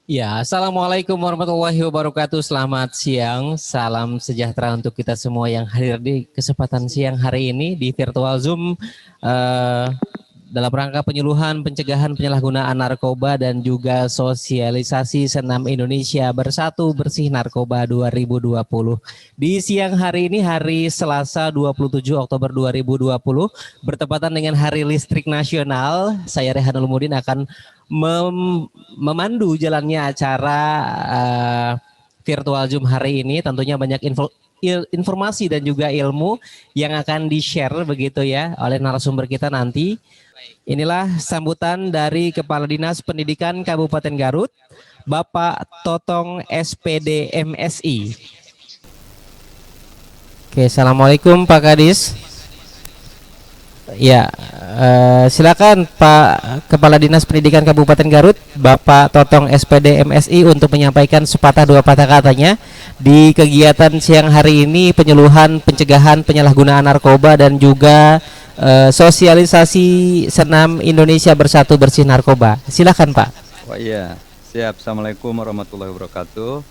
Ya, Assalamualaikum warahmatullahi wabarakatuh. Selamat siang, salam sejahtera untuk kita semua yang hadir di kesempatan siang hari ini di virtual Zoom eh, dalam rangka penyuluhan, pencegahan penyalahgunaan narkoba dan juga sosialisasi senam Indonesia Bersatu Bersih Narkoba 2020. Di siang hari ini, hari Selasa 27 Oktober 2020, bertepatan dengan Hari Listrik Nasional, saya Rehanul Mudin akan memandu jalannya acara virtual Zoom hari ini. Tentunya banyak informasi dan juga ilmu yang akan di-share begitu ya oleh narasumber kita nanti. Inilah sambutan dari Kepala Dinas Pendidikan Kabupaten Garut, Bapak Totong SPD MSI. Oke, Assalamualaikum Pak Kadis. Ya, silakan Pak Kepala Dinas Pendidikan Kabupaten Garut, Bapak Totong SPD MSI untuk menyampaikan sepatah dua patah katanya di kegiatan siang hari ini penyuluhan pencegahan penyalahgunaan narkoba dan juga sosialisasi senam Indonesia Bersatu Bersih Narkoba. Silakan Pak. Wah iya, siap. Assalamualaikum warahmatullahi wabarakatuh.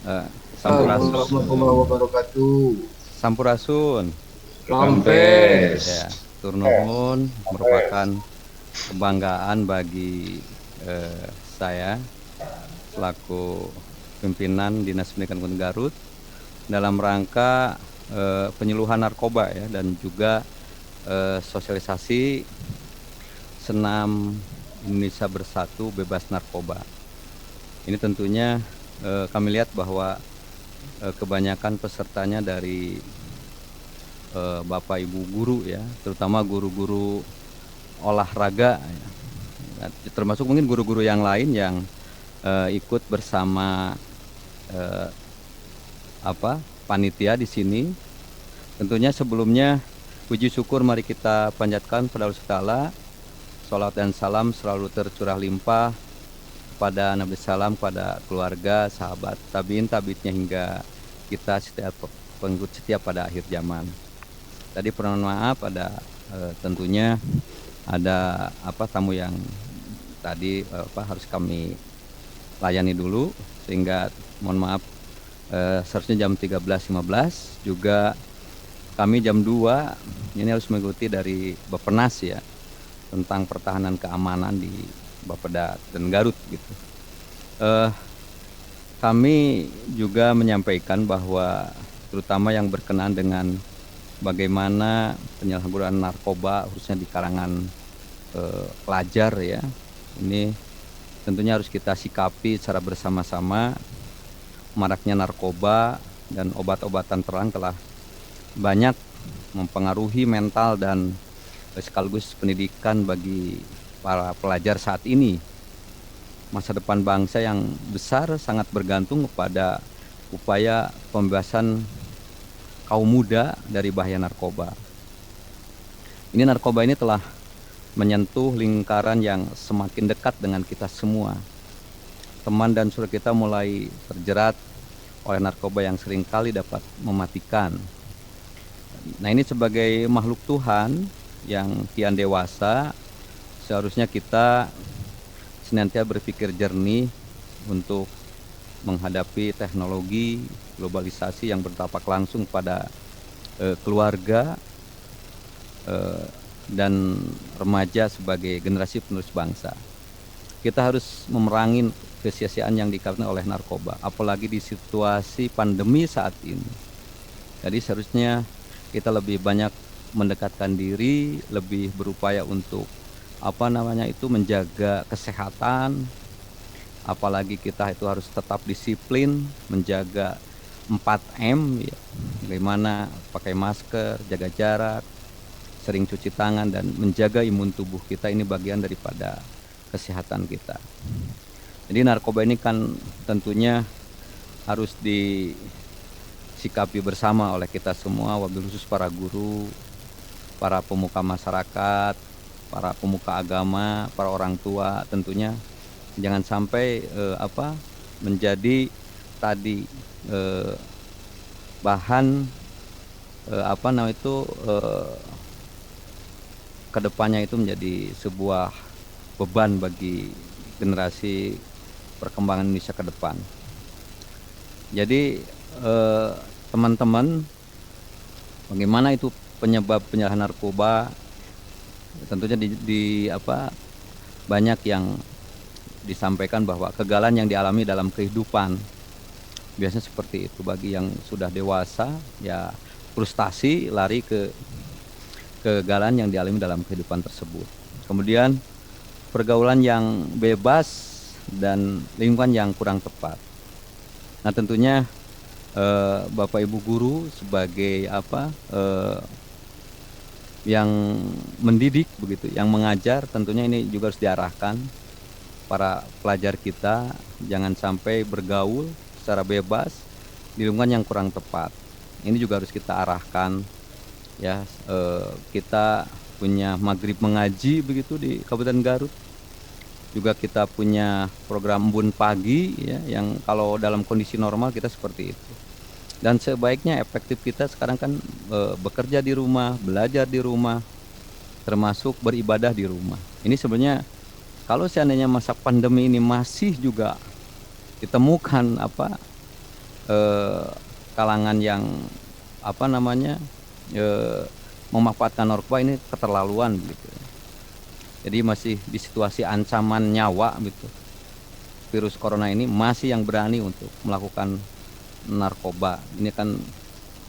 Waalaikumsalam Sampurasun, warahmatullahi wabarakatuh. Sampurasun. Lampes. Ya, Turnuhun merupakan kebanggaan bagi saya selaku pimpinan Dinas Pendidikan Kabupaten Garut dalam rangka penyuluhan narkoba ya dan juga sosialisasi senam Indonesia Bersatu Bebas Narkoba. Ini tentunya kami lihat bahwa kebanyakan pesertanya dari Bapak Ibu guru ya, terutama guru-guru olahraga ya. Termasuk mungkin guru-guru yang lain yang ikut bersama panitia di sini. Tentunya sebelumnya puji syukur mari kita panjatkan pada Allah Taala. Salat dan salam selalu tercurah limpah pada Nabi Salam, pada keluarga, sahabat, tabiin, tabitnya hingga kita setiap pengikut setia pada akhir zaman. Tadi permohonan maaf ada tentunya ada tamu yang tadi harus kami layani dulu sehingga mohon maaf seharusnya jam 13.15 juga kami jam 2 ini harus mengikuti dari Bappenas ya tentang pertahanan keamanan di Bapeda dan Garut gitu. Kami juga menyampaikan bahwa terutama yang berkenaan dengan bagaimana penyalahgunaan narkoba khususnya di kalangan pelajar ya, ini tentunya harus kita sikapi secara bersama-sama. Maraknya narkoba dan obat-obatan terlarang telah banyak mempengaruhi mental dan sekaligus pendidikan bagi para pelajar saat ini. Masa depan bangsa yang besar sangat bergantung kepada upaya pembebasan kaum muda dari bahaya narkoba. Ini narkoba ini telah menyentuh lingkaran yang semakin dekat dengan kita semua. Teman dan saudara kita mulai terjerat oleh narkoba yang seringkali dapat mematikan. Nah, ini sebagai makhluk Tuhan yang kian dewasa, seharusnya kita senantiasa berpikir jernih untuk menghadapi teknologi globalisasi yang berdampak langsung pada keluarga dan remaja sebagai generasi penerus bangsa. Kita harus memerangi kesia-siaan yang dikaitkan oleh narkoba, apalagi di situasi pandemi saat ini. Jadi seharusnya kita lebih banyak mendekatkan diri, lebih berupaya untuk menjaga kesehatan, apalagi kita itu harus tetap disiplin menjaga 4M ya, bagaimana pakai masker, jaga jarak, sering cuci tangan dan menjaga imun tubuh kita, ini bagian daripada kesehatan kita. Jadi narkoba ini kan tentunya harus disikapi bersama oleh kita semua, wabil khusus para guru, para pemuka masyarakat, para pemuka agama, para orang tua, tentunya jangan sampai menjadi tadi bahan kedepannya itu menjadi sebuah beban bagi generasi perkembangan Indonesia ke depan. Jadi teman-teman, bagaimana itu penyebab penyalahgunaan narkoba? Tentunya banyak yang disampaikan bahwa kegagalan yang dialami dalam kehidupan biasanya seperti itu. Bagi yang sudah dewasa, ya frustasi, lari ke kegagalan yang dialami dalam kehidupan tersebut. Kemudian pergaulan yang bebas dan lingkungan yang kurang tepat. Nah, tentunya Bapak Ibu guru sebagai yang mendidik begitu, yang mengajar, tentunya ini juga harus diarahkan para pelajar kita jangan sampai bergaul secara bebas di lingkungan yang kurang tepat. Ini juga harus kita arahkan ya. Kita punya maghrib mengaji begitu di Kabupaten Garut. Juga kita punya program embun pagi ya, yang kalau dalam kondisi normal kita seperti itu. Dan sebaiknya efektif kita sekarang kan bekerja di rumah, belajar di rumah, termasuk beribadah di rumah. Ini sebenarnya kalau seandainya masa pandemi ini masih juga ditemukan kalangan yang memanfaatkan narkoba, ini keterlaluan gitu. Jadi masih di situasi ancaman nyawa gitu. Virus corona ini masih yang berani untuk melakukan narkoba. Ini kan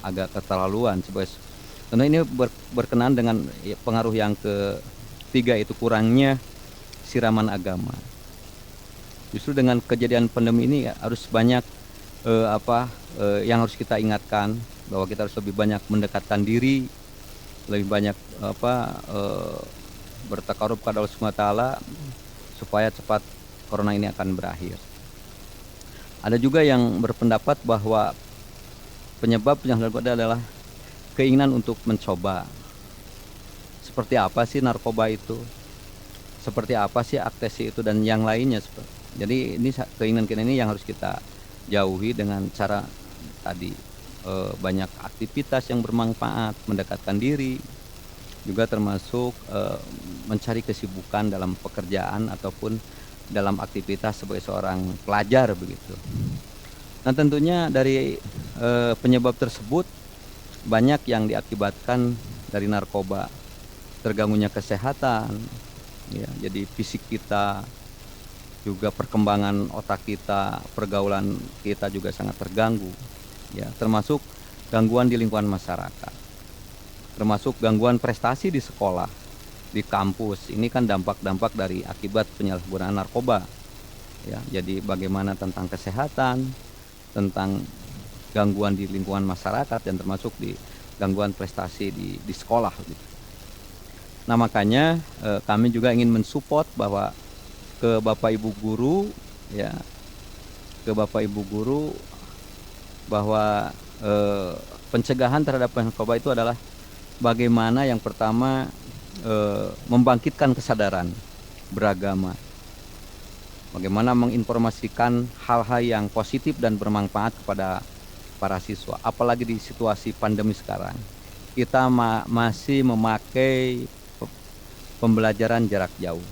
agak keterlaluan. Tentu ini berkenaan dengan pengaruh yang ketiga, itu kurangnya siraman agama. Justru dengan kejadian pandemi ini harus banyak yang harus kita ingatkan, bahwa kita harus lebih banyak mendekatkan diri, lebih banyak bertakarub kepada Allah SWT supaya cepat corona ini akan berakhir. Ada juga yang berpendapat bahwa penyebab penyalahgunaan adalah keinginan untuk mencoba. Seperti apa sih narkoba itu? Seperti apa sih aktesi itu dan yang lainnya. Jadi ini keinginan ini yang harus kita jauhi dengan cara tadi, banyak aktivitas yang bermanfaat, mendekatkan diri, juga termasuk mencari kesibukan dalam pekerjaan ataupun dalam aktivitas sebagai seorang pelajar begitu. Nah, tentunya dari penyebab tersebut banyak yang diakibatkan dari narkoba. Terganggunya kesehatan ya, jadi fisik kita, juga perkembangan otak kita, pergaulan kita juga sangat terganggu ya, termasuk gangguan di lingkungan masyarakat, termasuk gangguan prestasi di sekolah, di kampus. Ini kan dampak-dampak dari akibat penyalahgunaan narkoba ya. Jadi bagaimana tentang kesehatan, tentang gangguan di lingkungan masyarakat, dan termasuk di gangguan prestasi di sekolah gitu. Nah, makanya kami juga ingin mensupport bahwa ke Bapak Ibu guru ya, ke Bapak Ibu guru bahwa pencegahan terhadap narkoba itu adalah bagaimana yang pertama membangkitkan kesadaran beragama, bagaimana menginformasikan hal-hal yang positif dan bermanfaat kepada para siswa. Apalagi di situasi pandemi sekarang, kita masih memakai pembelajaran jarak jauh.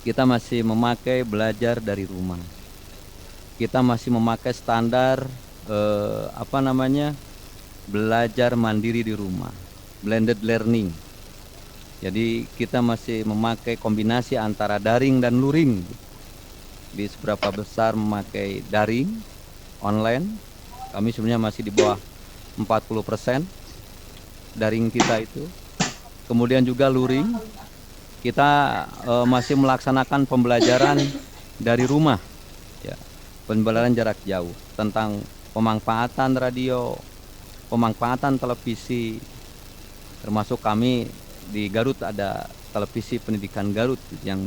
Kita masih memakai belajar dari rumah. Kita masih memakai standar belajar mandiri di rumah, blended learning. Jadi kita masih memakai kombinasi antara daring dan luring. Di seberapa besar memakai daring online, kami sebenarnya masih di bawah 40% daring kita itu. Kemudian juga luring, kita masih melaksanakan pembelajaran dari rumah ya, pembelajaran jarak jauh tentang pemanfaatan radio, pemanfaatan televisi. Termasuk kami di Garut ada televisi pendidikan Garut yang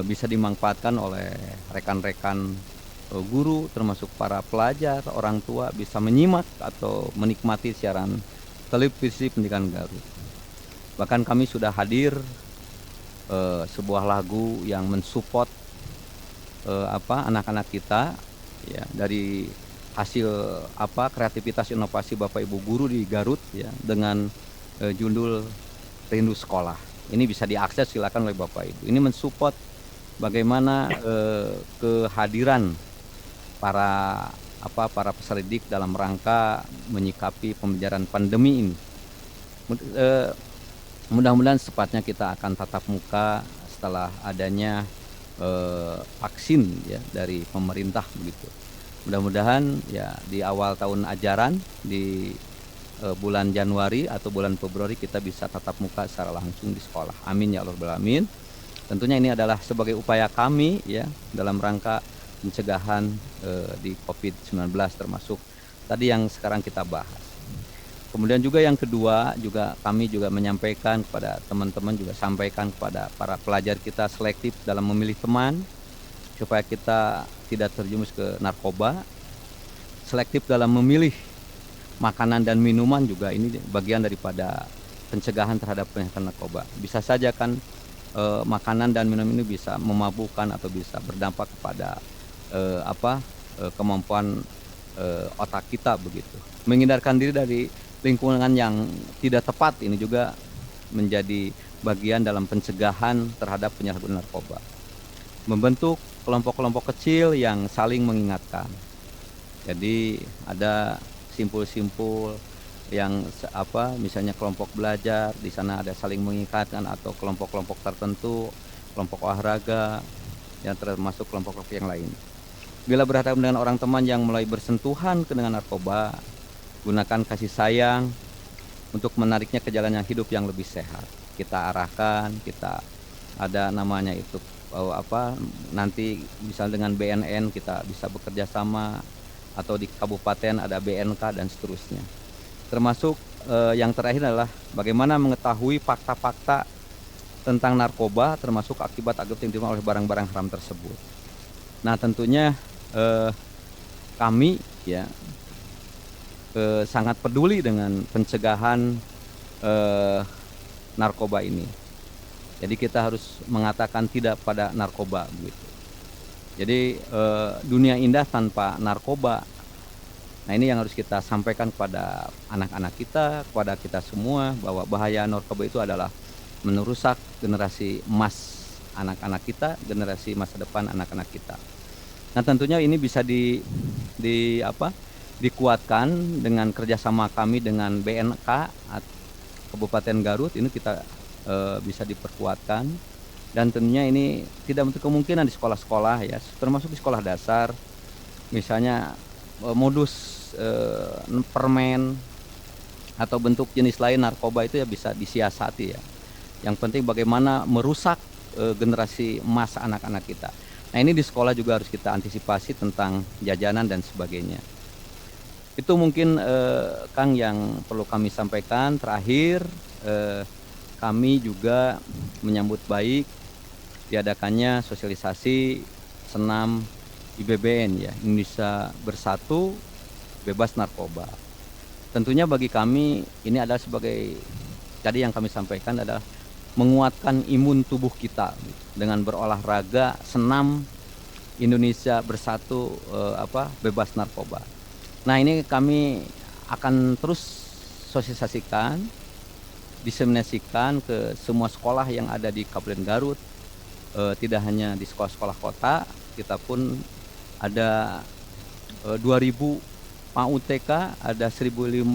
bisa dimanfaatkan oleh rekan-rekan guru, termasuk para pelajar, orang tua bisa menyimak atau menikmati siaran televisi pendidikan Garut. Bahkan kami sudah hadir sebuah lagu yang mensupport anak-anak kita ya, dari hasil kreativitas inovasi Bapak Ibu guru di Garut ya, dengan judul Rindu Sekolah. Ini bisa diakses silakan oleh Bapak Ibu. Ini mensupport bagaimana kehadiran para peserta didik dalam rangka menyikapi pembelajaran pandemi ini. Mudah-mudahan secepatnya kita akan tatap muka setelah adanya vaksin ya dari pemerintah begitu. Mudah-mudahan ya di awal tahun ajaran di bulan Januari atau bulan Februari kita bisa tatap muka secara langsung di sekolah. Amin ya Allah alamin. Tentunya ini adalah sebagai upaya kami ya dalam rangka pencegahan di COVID-19 termasuk tadi yang sekarang kita bahas. Kemudian juga yang kedua juga kami juga menyampaikan kepada teman-teman, juga sampaikan kepada para pelajar kita selektif dalam memilih teman supaya kita tidak terjumus ke narkoba, selektif dalam memilih makanan dan minuman juga ini bagian daripada pencegahan terhadap penyakit narkoba. Bisa saja kan makanan dan minum ini bisa memabukkan atau bisa berdampak kepada kemampuan otak kita begitu. Menghindarkan diri dari lingkungan yang tidak tepat ini juga menjadi bagian dalam pencegahan terhadap penyalahgunaan narkoba. Membentuk kelompok-kelompok kecil yang saling mengingatkan. Jadi ada simpul-simpul yang misalnya kelompok belajar, di sana ada saling mengingatkan atau kelompok-kelompok tertentu, kelompok olahraga, yang termasuk kelompok-kelompok yang lain. Bila berhadapan dengan orang teman yang mulai bersentuhan dengan narkoba, gunakan kasih sayang untuk menariknya ke jalan yang hidup yang lebih sehat. Kita arahkan, kita ada namanya itu nanti misal dengan BNN kita bisa bekerja sama, atau di kabupaten ada BNK dan seterusnya. Termasuk yang terakhir adalah bagaimana mengetahui fakta-fakta tentang narkoba termasuk akibat-akibat yang diterima oleh barang-barang haram tersebut. Nah tentunya kami ya sangat peduli dengan pencegahan narkoba ini. Jadi kita harus mengatakan tidak pada narkoba gitu. Jadi dunia indah tanpa narkoba. Nah ini yang harus kita sampaikan kepada anak-anak kita, kepada kita semua, bahwa bahaya narkoba itu adalah merusak generasi emas anak-anak kita, generasi masa depan anak-anak kita. Nah tentunya ini bisa dikuatkan dengan kerjasama kami dengan BNK Kabupaten Garut. Ini kita bisa diperkuatkan, dan tentunya ini tidak untuk kemungkinan di sekolah-sekolah ya, termasuk di sekolah dasar, misalnya modus permen atau bentuk jenis lain narkoba itu ya bisa disiasati ya. Yang penting bagaimana merusak generasi emas anak-anak kita. Nah ini di sekolah juga harus kita antisipasi tentang jajanan dan sebagainya. Itu mungkin Kang yang perlu kami sampaikan. Terakhir kami juga menyambut baik diadakannya sosialisasi senam IBBN ya, Indonesia Bersatu Bebas Narkoba. Tentunya bagi kami ini adalah sebagai tadi yang kami sampaikan adalah menguatkan imun tubuh kita dengan berolahraga senam Indonesia Bersatu Bebas Narkoba. Nah ini kami akan terus sosialisasikan, diseminasikan ke semua sekolah yang ada di Kabupaten Garut, tidak hanya di sekolah-sekolah kota, kita pun ada 2000 PAUTK, ada 1590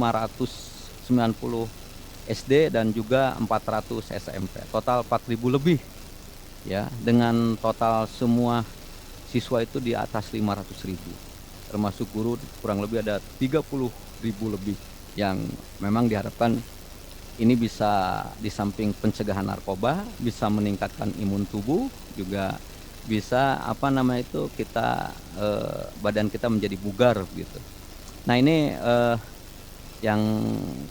SD dan juga 400 SMP, total 4000 lebih ya, dengan total semua siswa itu di atas 500.000, termasuk guru kurang lebih ada 30.000 lebih, yang memang diharapkan ini bisa di samping pencegahan narkoba bisa meningkatkan imun tubuh, juga bisa kita badan kita menjadi bugar gitu. Nah ini yang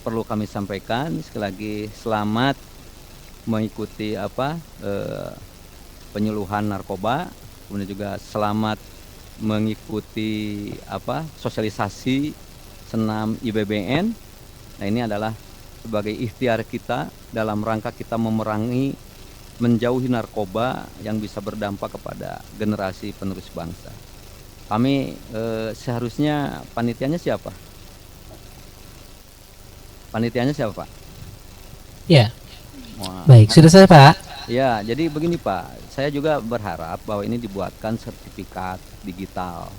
perlu kami sampaikan. Sekali lagi selamat mengikuti penyuluhan narkoba, kemudian juga selamat mengikuti sosialisasi senam IBBN. Nah ini adalah sebagai ikhtiar kita dalam rangka kita memerangi, menjauhi narkoba yang bisa berdampak kepada generasi penerus bangsa. Kami seharusnya panitianya siapa? Panitianya siapa Pak? Ya, Wah, baik. Sudah saya Pak. Ya, jadi begini Pak, saya juga berharap bahwa ini dibuatkan sertifikat digital.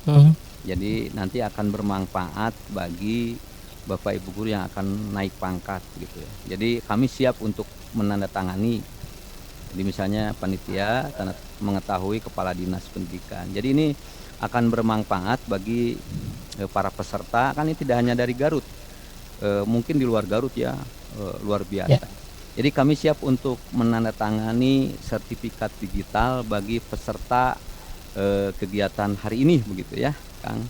Mhm. Jadi nanti akan bermanfaat bagi Bapak Ibu guru yang akan naik pangkat gitu ya. Jadi kami siap untuk menandatangani. Jadi misalnya panitia mengetahui kepala dinas pendidikan. Jadi ini akan bermanfaat bagi para peserta, kan ini tidak hanya dari Garut, mungkin di luar Garut ya, luar biasa. Ya. Jadi kami siap untuk menandatangani sertifikat digital bagi peserta kegiatan hari ini begitu ya, Kang.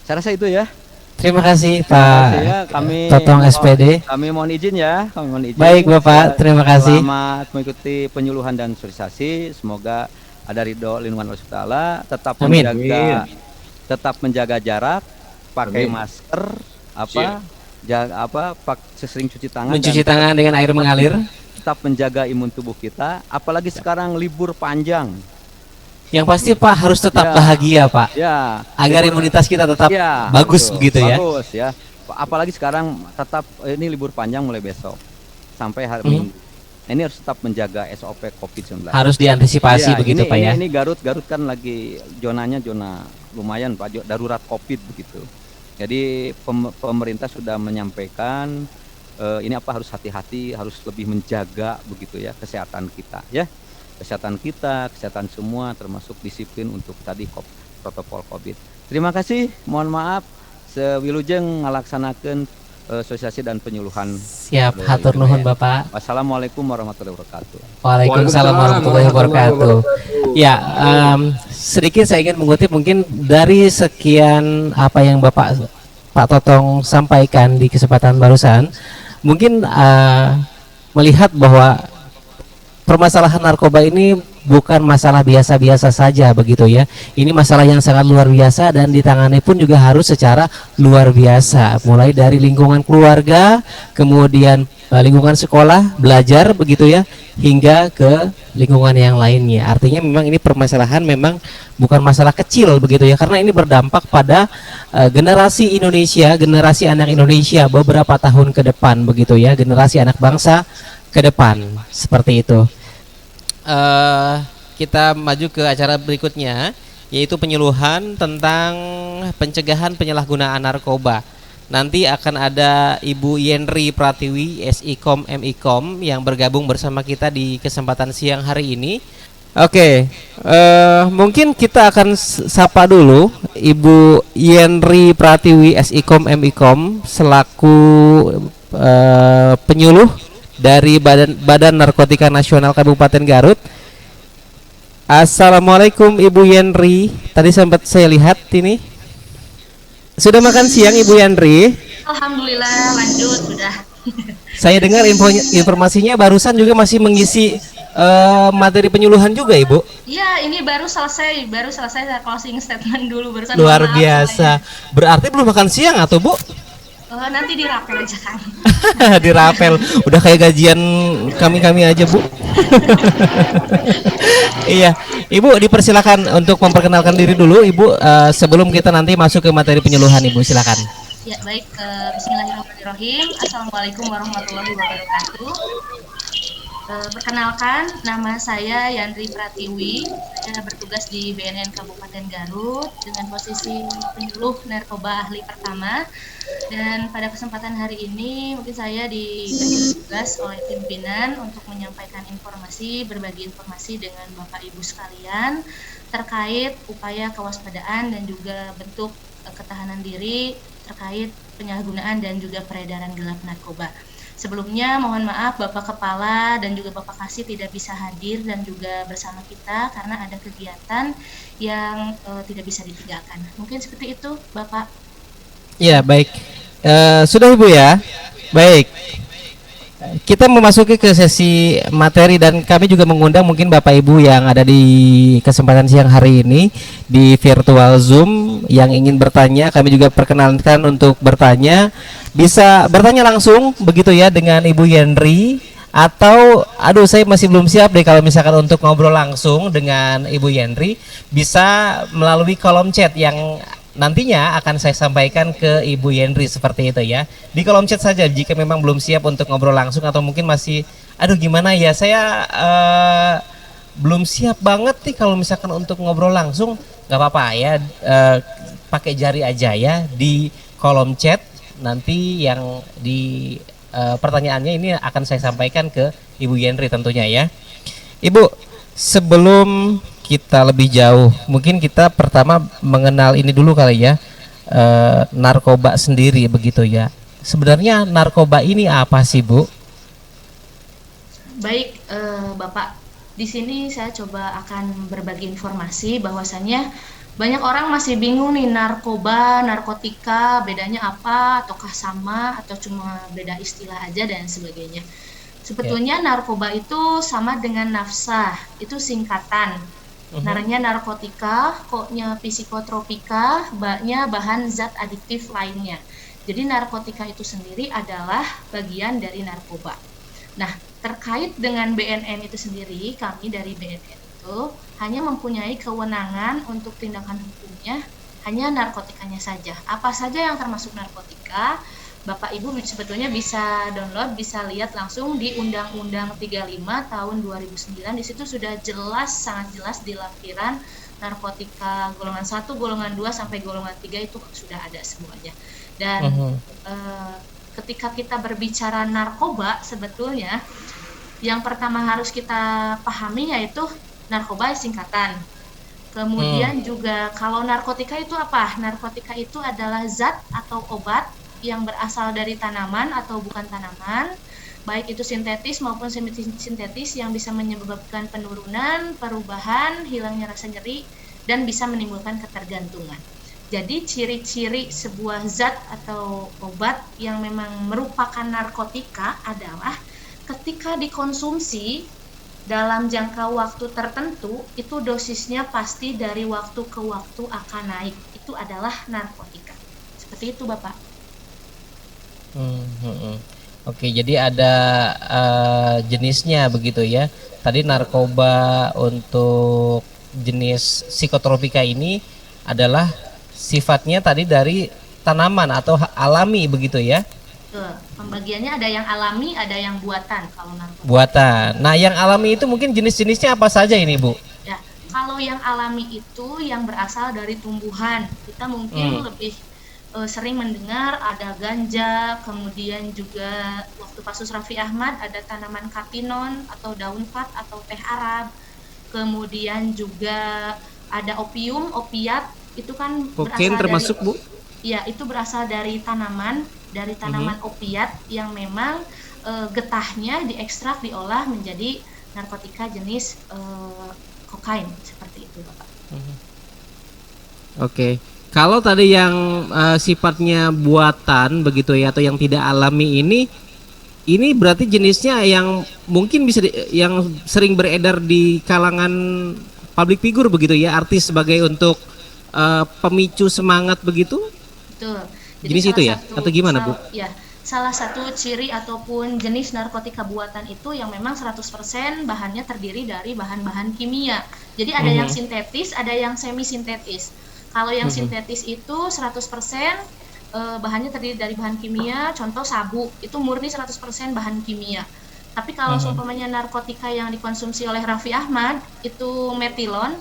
Saya rasa itu ya. Terima kasih Terima kasih Pak ya. Kami Totong SPD. Kami mohon izin ya. Kami mohon izin. Baik Bapak, terima kasih. Selamat mengikuti penyuluhan dan sosialisasi. Semoga ada ridho lindungan Allah Subhanahu wa Taala. Amin. Tetap menjaga jarak, pakai Amin. masker, Siap. sering cuci tangan, Mencuci dan tangan dengan air mengalir. tetap menjaga imun tubuh kita. Apalagi sekarang libur panjang. Yang pasti Pak harus tetap Ya. bahagia Pak, Ya. agar imunitas kita tetap Ya, bagus betul. begitu ya. Bagus ya. Apalagi sekarang tetap ini libur panjang mulai besok sampai hari Mhm. Minggu. Ini harus tetap menjaga SOP COVID-19. Harus diantisipasi Iya, begitu ini, Pak ya. Ini Garut kan lagi zonanya zona lumayan Pak, darurat COVID begitu. Jadi pemerintah sudah menyampaikan ini harus hati-hati, harus lebih menjaga begitu ya kesehatan kita ya. Kesehatan kita, kesehatan semua termasuk disiplin untuk tadi protokol COVID. Terima kasih, mohon maaf sewilujeng ngalaksanakeun sosialisasi dan penyuluhan. Siap, hatur nuhun Bapak. Wassalamualaikum warahmatullahi wabarakatuh. Waalaikumsalam warahmatullahi wabarakatuh. Ya, sedikit saya ingin mengutip mungkin dari sekian apa yang Bapak Pak Totong sampaikan di kesempatan barusan, mungkin melihat bahwa permasalahan narkoba ini bukan masalah biasa-biasa saja begitu ya. Ini masalah yang sangat luar biasa dan ditangani pun juga harus secara luar biasa. Mulai dari lingkungan keluarga, kemudian lingkungan sekolah, belajar begitu ya, hingga ke lingkungan yang lainnya. Artinya memang ini permasalahan memang bukan masalah kecil begitu ya, karena ini berdampak pada generasi Indonesia, generasi anak Indonesia beberapa tahun ke depan begitu ya, generasi anak bangsa ke depan seperti itu. Kita maju ke acara berikutnya, yaitu penyuluhan tentang pencegahan penyalahgunaan narkoba. Nanti akan ada Ibu Yenri Pratiwi, SIKOM MIKOM yang bergabung bersama kita di kesempatan siang hari ini. Oke, mungkin kita akan sapa dulu Ibu Yenri Pratiwi, SIKOM MIKOM selaku penyuluh dari Badan Narkotika Nasional Kabupaten Garut. Assalamualaikum Ibu Yenri. Tadi sempat saya lihat ini. Sudah makan siang Ibu Yenri? Alhamdulillah lanjut sudah. Saya dengar informasinya barusan juga masih mengisi materi penyuluhan juga Ibu. Iya, ini baru selesai saya closing statement dulu barusan. Luar Mohon maaf biasa. semuanya. Berarti belum makan siang atau Bu? Nanti dirapel aja kan. Di rapel. Udah kayak gajian kami aja Bu. Iya, Ibu dipersilakan untuk memperkenalkan diri dulu Ibu sebelum kita nanti masuk ke materi penyuluhan Ibu, silakan. Ya baik, bismillahirrahmanirrahim. Assalamualaikum warahmatullahi wabarakatuh. Perkenalkan, nama saya Yandri Pratiwi. Saya bertugas di BNN Kabupaten Garut dengan posisi penyuluh narkoba ahli pertama. Dan pada kesempatan hari ini mungkin saya diberi tugas oleh pimpinan untuk menyampaikan informasi, berbagi informasi dengan Bapak Ibu sekalian terkait upaya kewaspadaan dan juga bentuk ketahanan diri terkait penyalahgunaan dan juga peredaran gelap narkoba. Sebelumnya mohon maaf Bapak Kepala dan juga Bapak Kasih tidak bisa hadir dan juga bersama kita karena ada kegiatan yang tidak bisa ditinggalkan. Mungkin seperti itu Bapak. Ya baik, sudah Ibu ya. Baik, kita memasuki ke sesi materi dan kami juga mengundang mungkin Bapak Ibu yang ada di kesempatan siang hari ini di virtual Zoom yang ingin bertanya. Kami juga perkenalkan untuk bertanya, bisa bertanya langsung begitu ya dengan Ibu Yenri, atau aduh saya masih belum siap deh kalau misalkan untuk ngobrol langsung dengan Ibu Yenri, bisa melalui kolom chat yang nantinya akan saya sampaikan ke Ibu Yenri seperti itu ya. Di kolom chat saja jika memang belum siap untuk ngobrol langsung atau mungkin masih Aduh gimana ya, saya belum siap banget nih kalau misalkan untuk ngobrol langsung. Nggak apa-apa ya, pakai jari aja ya di kolom chat. Nanti yang di pertanyaannya ini akan saya sampaikan ke Ibu Yenri tentunya ya. Ibu, sebelum kita lebih jauh, mungkin kita pertama mengenal ini dulu kali ya, narkoba sendiri begitu ya. Sebenarnya narkoba ini apa sih, Bu? Baik, Bapak. Di sini saya coba akan berbagi informasi bahwasannya banyak orang masih bingung nih narkoba, narkotika, bedanya apa, ataukah sama, atau cuma beda istilah aja dan sebagainya. Sebetulnya narkoba itu sama dengan nafsa, itu singkatan. Narnya narkotika, koknya psikotropika, baknya bahan zat adiktif lainnya. Jadi narkotika itu sendiri adalah bagian dari narkoba. Nah, terkait dengan BNN itu sendiri, kami dari BNN itu hanya mempunyai kewenangan untuk tindakan hukumnya hanya narkotikanya saja. Apa saja yang termasuk narkotika, Bapak Ibu sebetulnya bisa download, bisa lihat langsung di Undang-Undang 35 tahun 2009. Di situ sudah jelas, sangat jelas di lampiran narkotika golongan 1, golongan 2 sampai golongan 3 itu sudah ada semuanya. Dan ketika kita berbicara narkoba, sebetulnya yang pertama harus kita pahami yaitu narkoba singkatan. Kemudian juga kalau narkotika itu apa? Narkotika itu adalah zat atau obat yang berasal dari tanaman atau bukan tanaman, baik itu sintetis maupun semi sintetis, yang bisa menyebabkan penurunan, perubahan, hilangnya rasa nyeri, dan bisa menimbulkan ketergantungan. Jadi ciri-ciri sebuah zat atau obat yang memang merupakan narkotika adalah ketika dikonsumsi dalam jangka waktu tertentu, itu dosisnya pasti dari waktu ke waktu akan naik. Itu adalah narkotika. Seperti itu, Bapak. Oke, jadi ada jenisnya begitu ya. Tadi narkoba untuk jenis psikotropika ini adalah sifatnya tadi dari tanaman atau alami begitu ya? Pembagiannya ada yang alami, ada yang buatan kalau narkotika. Buatan. Nah, yang alami itu mungkin jenis-jenisnya apa saja ini, Bu? Ya, kalau yang alami itu yang berasal dari tumbuhan. Kita mungkin lebih sering mendengar ada ganja, kemudian juga waktu kasus Raffi Ahmad ada tanaman katinon atau daun fat atau teh Arab. Kemudian juga ada opium, opiat, itu kan Kokain termasuk, Bu? Iya, itu berasal dari tanaman opiat yang memang getahnya diekstrak, diolah menjadi narkotika jenis kokain, seperti itu, Bapak. Oke. Kalau tadi yang sifatnya buatan begitu ya, atau yang tidak alami ini berarti jenisnya yang mungkin bisa yang sering beredar di kalangan public figure begitu ya, artis sebagai untuk pemicu semangat begitu? Betul. Jadi Jenis itu ya? Atau gimana, Bu? Ya, salah satu ciri ataupun jenis narkotika buatan itu yang memang 100% bahannya terdiri dari bahan-bahan kimia. Jadi ada yang sintetis, ada yang semi sintetis. Kalau yang sintetis itu 100% bahannya terdiri dari bahan kimia, contoh sabu, itu murni 100% bahan kimia. Tapi kalau seumpamanya narkotika yang dikonsumsi oleh Raffi Ahmad, itu metilon,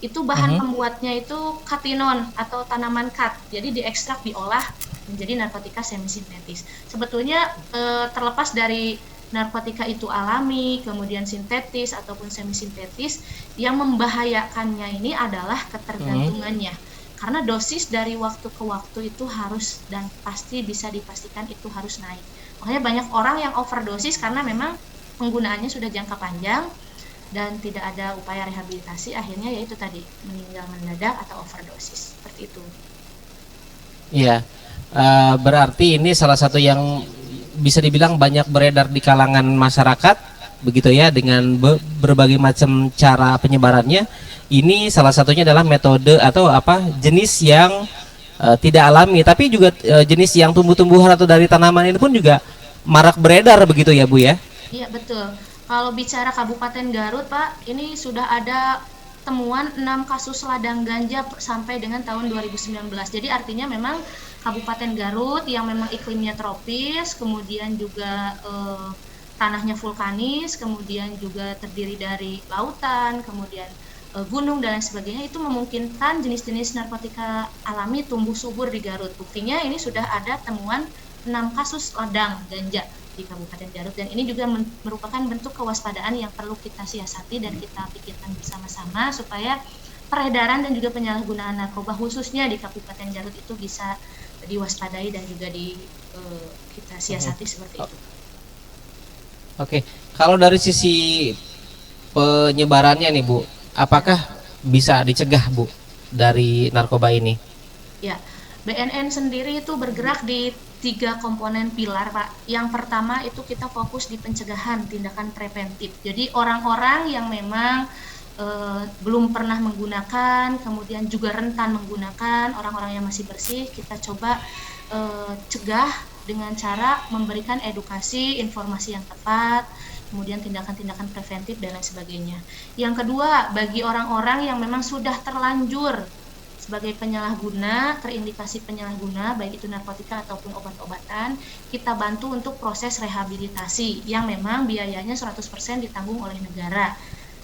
itu bahan pembuatnya itu katinon atau tanaman kat. Jadi diekstrak, diolah menjadi narkotika semi sintetis. Sebetulnya terlepas dari narkotika itu alami, kemudian sintetis ataupun semi sintetis, yang membahayakannya ini adalah ketergantungannya. Karena dosis dari waktu ke waktu itu harus dan pasti bisa dipastikan itu harus naik. Makanya banyak orang yang overdosis karena memang penggunaannya sudah jangka panjang dan tidak ada upaya rehabilitasi, akhirnya yaitu tadi meninggal mendadak atau overdosis, seperti itu. Iya, berarti ini salah satu yang bisa dibilang banyak beredar di kalangan masyarakat begitu ya, dengan berbagai macam cara penyebarannya. Ini salah satunya adalah metode atau jenis yang tidak alami, tapi juga jenis yang tumbuh-tumbuhan atau dari tanaman ini pun juga marak beredar begitu ya, Bu ya? Iya, betul. Kalau bicara Kabupaten Garut, Pak, ini sudah ada temuan 6 kasus ladang ganja sampai dengan tahun 2019. Jadi artinya memang Kabupaten Garut yang memang iklimnya tropis, kemudian juga tanahnya vulkanis, kemudian juga terdiri dari lautan, kemudian gunung dan lain sebagainya, itu memungkinkan jenis-jenis narkotika alami tumbuh subur di Garut. Buktinya ini sudah ada temuan 6 kasus ladang ganja di Kabupaten Garut, dan ini juga merupakan bentuk kewaspadaan yang perlu kita siasati dan kita pikirkan bersama-sama supaya peredaran dan juga penyalahgunaan narkoba khususnya di Kabupaten Garut itu bisa diwaspadai dan juga kita siasati seperti itu. Oke, kalau dari sisi penyebarannya nih Bu, apakah bisa dicegah Bu dari narkoba ini? Ya, BNN sendiri itu bergerak di 3 komponen pilar, Pak. Yang pertama itu kita fokus di pencegahan, tindakan preventif. Jadi orang-orang yang memang belum pernah menggunakan, kemudian juga rentan menggunakan, orang-orang yang masih bersih, kita coba cegah dengan cara memberikan edukasi, informasi yang tepat, kemudian tindakan-tindakan preventif dan lain sebagainya. Yang kedua, bagi orang-orang yang memang sudah terlanjur sebagai penyalahguna, terindikasi penyalahguna, baik itu narkotika ataupun obat-obatan, kita bantu untuk proses rehabilitasi yang memang biayanya 100% ditanggung oleh negara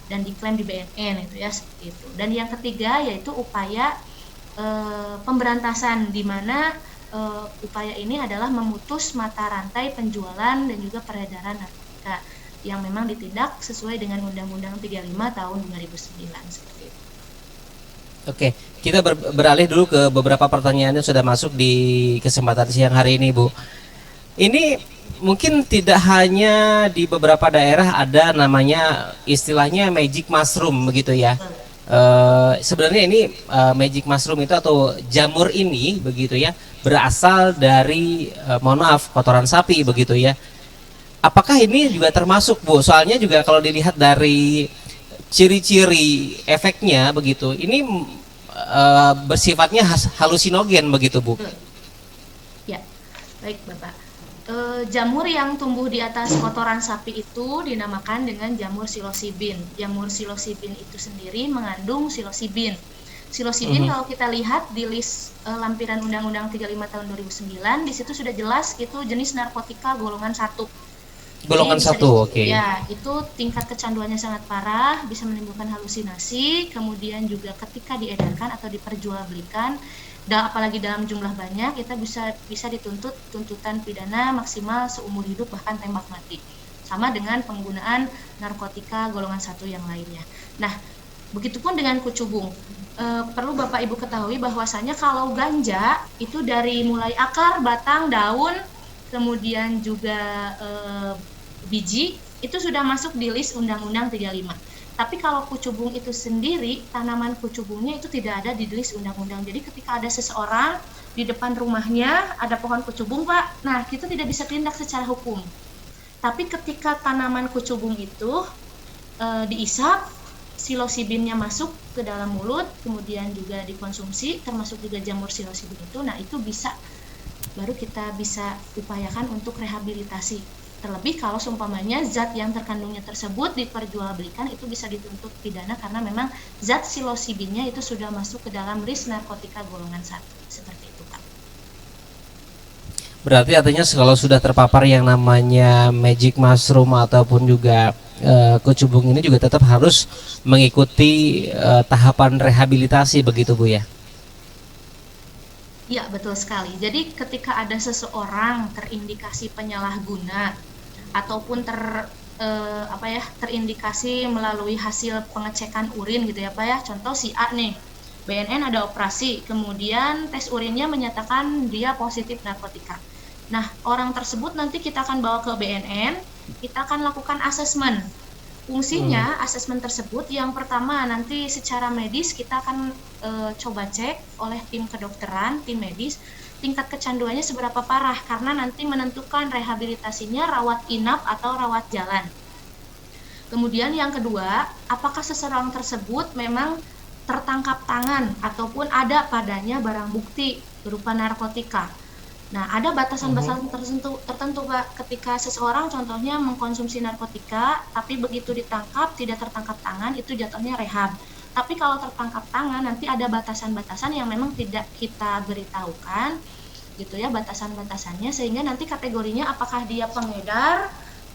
dan diklaim di BNN, itu ya, seperti itu. Dan yang ketiga yaitu upaya pemberantasan, di mana upaya ini adalah memutus mata rantai penjualan dan juga peredaran narkotika yang memang ditindak sesuai dengan Undang-Undang 35 tahun 2009 seperti itu. Oke, kita beralih dulu ke beberapa pertanyaan yang sudah masuk di kesempatan siang hari ini, Bu. Ini mungkin tidak hanya di beberapa daerah ada namanya istilahnya magic mushroom begitu ya. Sebenarnya ini magic mushroom itu atau jamur ini begitu ya berasal dari mohon maaf kotoran sapi begitu ya. Apakah ini juga termasuk Bu? Soalnya juga kalau dilihat dari ciri-ciri efeknya begitu, ini bersifatnya halusinogen begitu Bu. Ya, baik Bapak. Jamur yang tumbuh di atas kotoran sapi itu dinamakan dengan jamur psilocybin. Jamur psilocybin itu sendiri mengandung psilocybin. Psilocybin kalau kita lihat di list lampiran Undang-Undang 35 tahun 2009, di situ sudah jelas itu jenis narkotika golongan 1. Golongan 1, oke. Ya, itu tingkat kecanduannya sangat parah, bisa menimbulkan halusinasi, kemudian juga ketika diedarkan atau diperjualbelikan, apalagi dalam jumlah banyak, kita bisa dituntut tuntutan pidana maksimal seumur hidup bahkan tembak mati. Sama dengan penggunaan narkotika golongan 1 yang lainnya. Nah, begitupun dengan kucubung. Perlu Bapak Ibu ketahui bahwasanya kalau ganja itu dari mulai akar, batang, daun, kemudian juga biji itu sudah masuk di list Undang-Undang 35. Tapi kalau kucubung itu sendiri, tanaman kucubungnya itu tidak ada di list undang-undang. Jadi ketika ada seseorang di depan rumahnya ada pohon kucubung, Pak, nah kita tidak bisa tindak secara hukum. Tapi ketika tanaman kucubung itu diisap, psilocybinnya masuk ke dalam mulut, kemudian juga dikonsumsi, termasuk juga jamur psilocybin itu, nah itu baru kita bisa upayakan untuk rehabilitasi. Terlebih kalau seumpamanya zat yang terkandungnya tersebut diperjualbelikan, itu bisa dituntut pidana karena memang zat psilocybinnya itu sudah masuk ke dalam list narkotika golongan 1. Seperti itu, Pak. Berarti artinya kalau sudah terpapar yang namanya magic mushroom ataupun juga kucubung ini juga tetap harus mengikuti tahapan rehabilitasi begitu Bu ya? Iya, betul sekali. Jadi ketika ada seseorang terindikasi penyalahguna ataupun terindikasi melalui hasil pengecekan urin gitu ya Pak ya. Contoh si A nih, BNN ada operasi, kemudian tes urinnya menyatakan dia positif narkotika. Nah, orang tersebut nanti kita akan bawa ke BNN, kita akan lakukan asesmen. Fungsinya asesmen tersebut yang pertama nanti secara medis kita akan coba cek oleh tim kedokteran, tim medis, tingkat kecanduannya seberapa parah, karena nanti menentukan rehabilitasinya rawat inap atau rawat jalan. Kemudian yang kedua, apakah seseorang tersebut memang tertangkap tangan ataupun ada padanya barang bukti berupa narkotika. Nah, ada batasan-batasan tertentu Pak, ketika seseorang contohnya mengkonsumsi narkotika, tapi begitu ditangkap tidak tertangkap tangan, itu jatuhnya rehab. Tapi kalau tertangkap tangan nanti ada batasan-batasan yang memang tidak kita beritahukan, gitu ya, batasan-batasannya, sehingga nanti kategorinya apakah dia pengedar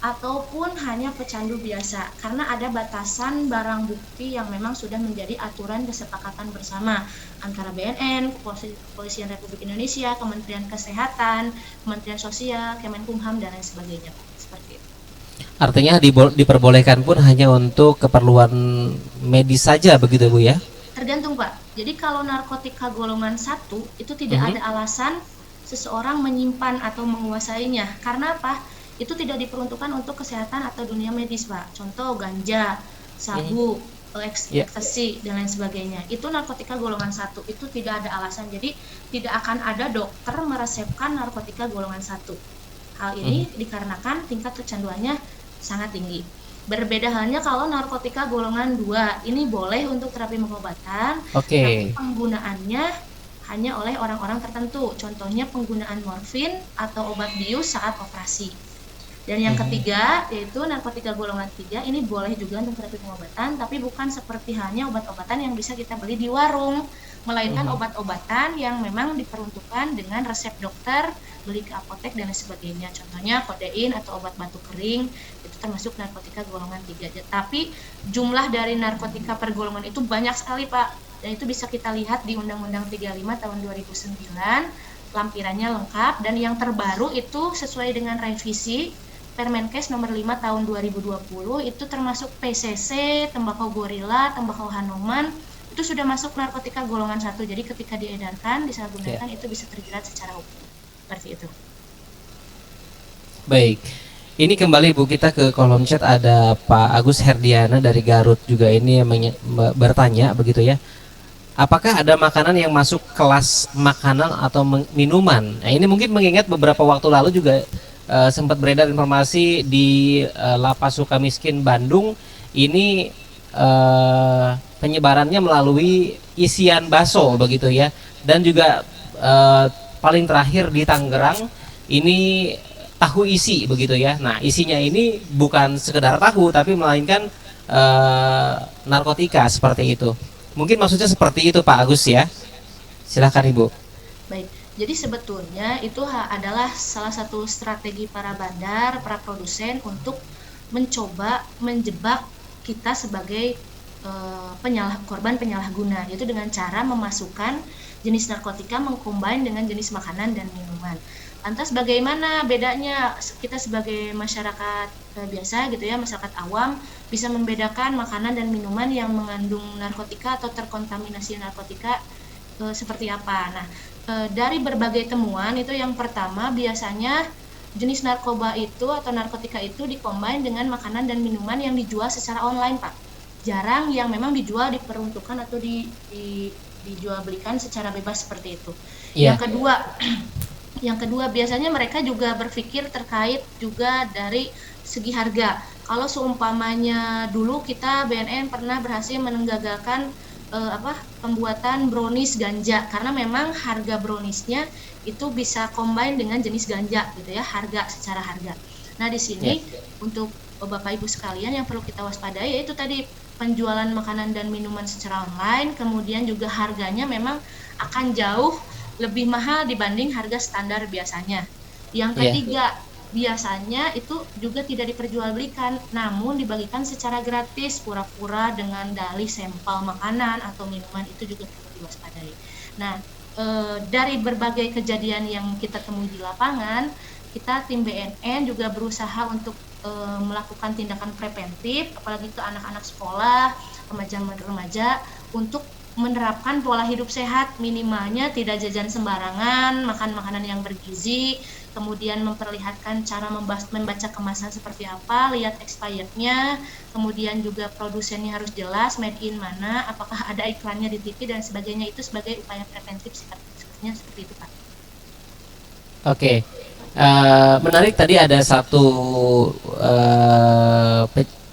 ataupun hanya pecandu biasa, karena ada batasan barang bukti yang memang sudah menjadi aturan kesepakatan bersama antara BNN, Kepolisian Republik Indonesia, Kementerian Kesehatan, Kementerian Sosial, Kemenkumham, dan lain sebagainya, Pak. Seperti itu. Artinya diperbolehkan pun hanya untuk keperluan medis saja begitu Bu ya? Tergantung Pak. Jadi kalau narkotika golongan 1 itu tidak ada alasan seseorang menyimpan atau menguasainya. Karena apa? Itu tidak diperuntukkan untuk kesehatan atau dunia medis Pak. Contoh ganja, sabu, ekstasi, dan lain sebagainya. Itu narkotika golongan 1. Itu tidak ada alasan. Jadi tidak akan ada dokter meresepkan narkotika golongan 1. Hal ini dikarenakan tingkat kecanduannya sangat tinggi. Berbeda halnya kalau narkotika golongan 2, ini boleh untuk terapi pengobatan, tapi penggunaannya hanya oleh orang-orang tertentu. Contohnya penggunaan morfin atau obat bius saat operasi. Dan yang ketiga yaitu narkotika golongan 3, ini boleh juga untuk terapi pengobatan, tapi bukan seperti halnya obat-obatan yang bisa kita beli di warung, melainkan obat-obatan yang memang diperuntukkan dengan resep dokter, beli ke apotek dan sebagainya. Contohnya kodein atau obat batuk kering, itu termasuk narkotika golongan 3. Tapi jumlah dari narkotika per golongan itu banyak sekali Pak, dan itu bisa kita lihat di Undang-Undang 35 tahun 2009, lampirannya lengkap, dan yang terbaru itu sesuai dengan revisi Permenkes nomor 5 tahun 2020, itu termasuk PCC, tembakau gorila, tembakau Hanuman, itu sudah masuk narkotika golongan 1. Jadi ketika diedarkan, disalahgunakan, itu bisa terjerat secara hukum. Seperti itu. Baik. Ini kembali Bu, kita ke kolom chat ada Pak Agus Herdiana dari Garut juga ini yang bertanya begitu ya. Apakah ada makanan yang masuk kelas makanan atau minuman? Nah, ini mungkin mengingat beberapa waktu lalu juga sempat beredar informasi di Lapas Sukamiskin Bandung ini penyebarannya melalui isian bakso begitu ya, dan juga paling terakhir di Tangerang ini tahu isi begitu ya. Nah isinya ini bukan sekedar tahu tapi melainkan narkotika seperti itu. Mungkin maksudnya seperti itu Pak Agus ya. Silakan Ibu. Baik. Jadi sebetulnya itu adalah salah satu strategi para bandar, para produsen untuk mencoba menjebak kita sebagai korban penyalahguna, yaitu dengan cara memasukkan jenis narkotika mengcombine dengan jenis makanan dan minuman. Lantas bagaimana bedanya kita sebagai masyarakat biasa gitu ya, masyarakat awam bisa membedakan makanan dan minuman yang mengandung narkotika atau terkontaminasi narkotika seperti apa? Nah, dari berbagai temuan itu yang pertama biasanya jenis narkoba itu atau narkotika itu dikombin dengan makanan dan minuman yang dijual secara online Pak. Jarang yang memang dijual diperuntukkan atau dijual belikan secara bebas seperti itu. Yang kedua biasanya mereka juga berpikir terkait juga dari segi harga. Kalau seumpamanya dulu kita BNN pernah berhasil menggagalkan pembuatan brownies ganja, karena memang harga browniesnya itu bisa combine dengan jenis ganja gitu ya, secara harga. Nah di sini untuk Bapak Ibu sekalian yang perlu kita waspadai yaitu tadi penjualan makanan dan minuman secara online, kemudian juga harganya memang akan jauh lebih mahal dibanding harga standar biasanya. Yang ketiga biasanya itu juga tidak diperjualbelikan, namun dibagikan secara gratis, pura-pura dengan dalih sampel makanan atau minuman, itu juga perlu diwaspadai. Nah, dari berbagai kejadian yang kita temui di lapangan, kita tim BNN juga berusaha untuk melakukan tindakan preventif, apalagi ke anak-anak sekolah, remaja-remaja, untuk menerapkan pola hidup sehat, minimalnya tidak jajan sembarangan, makan makanan yang bergizi, kemudian memperlihatkan cara membaca kemasan seperti apa, lihat expirednya, kemudian juga produsennya harus jelas, made in mana, apakah ada iklannya di TV dan sebagainya, itu sebagai upaya preventif sifatnya seperti itu Pak. Oke. Menarik tadi ada satu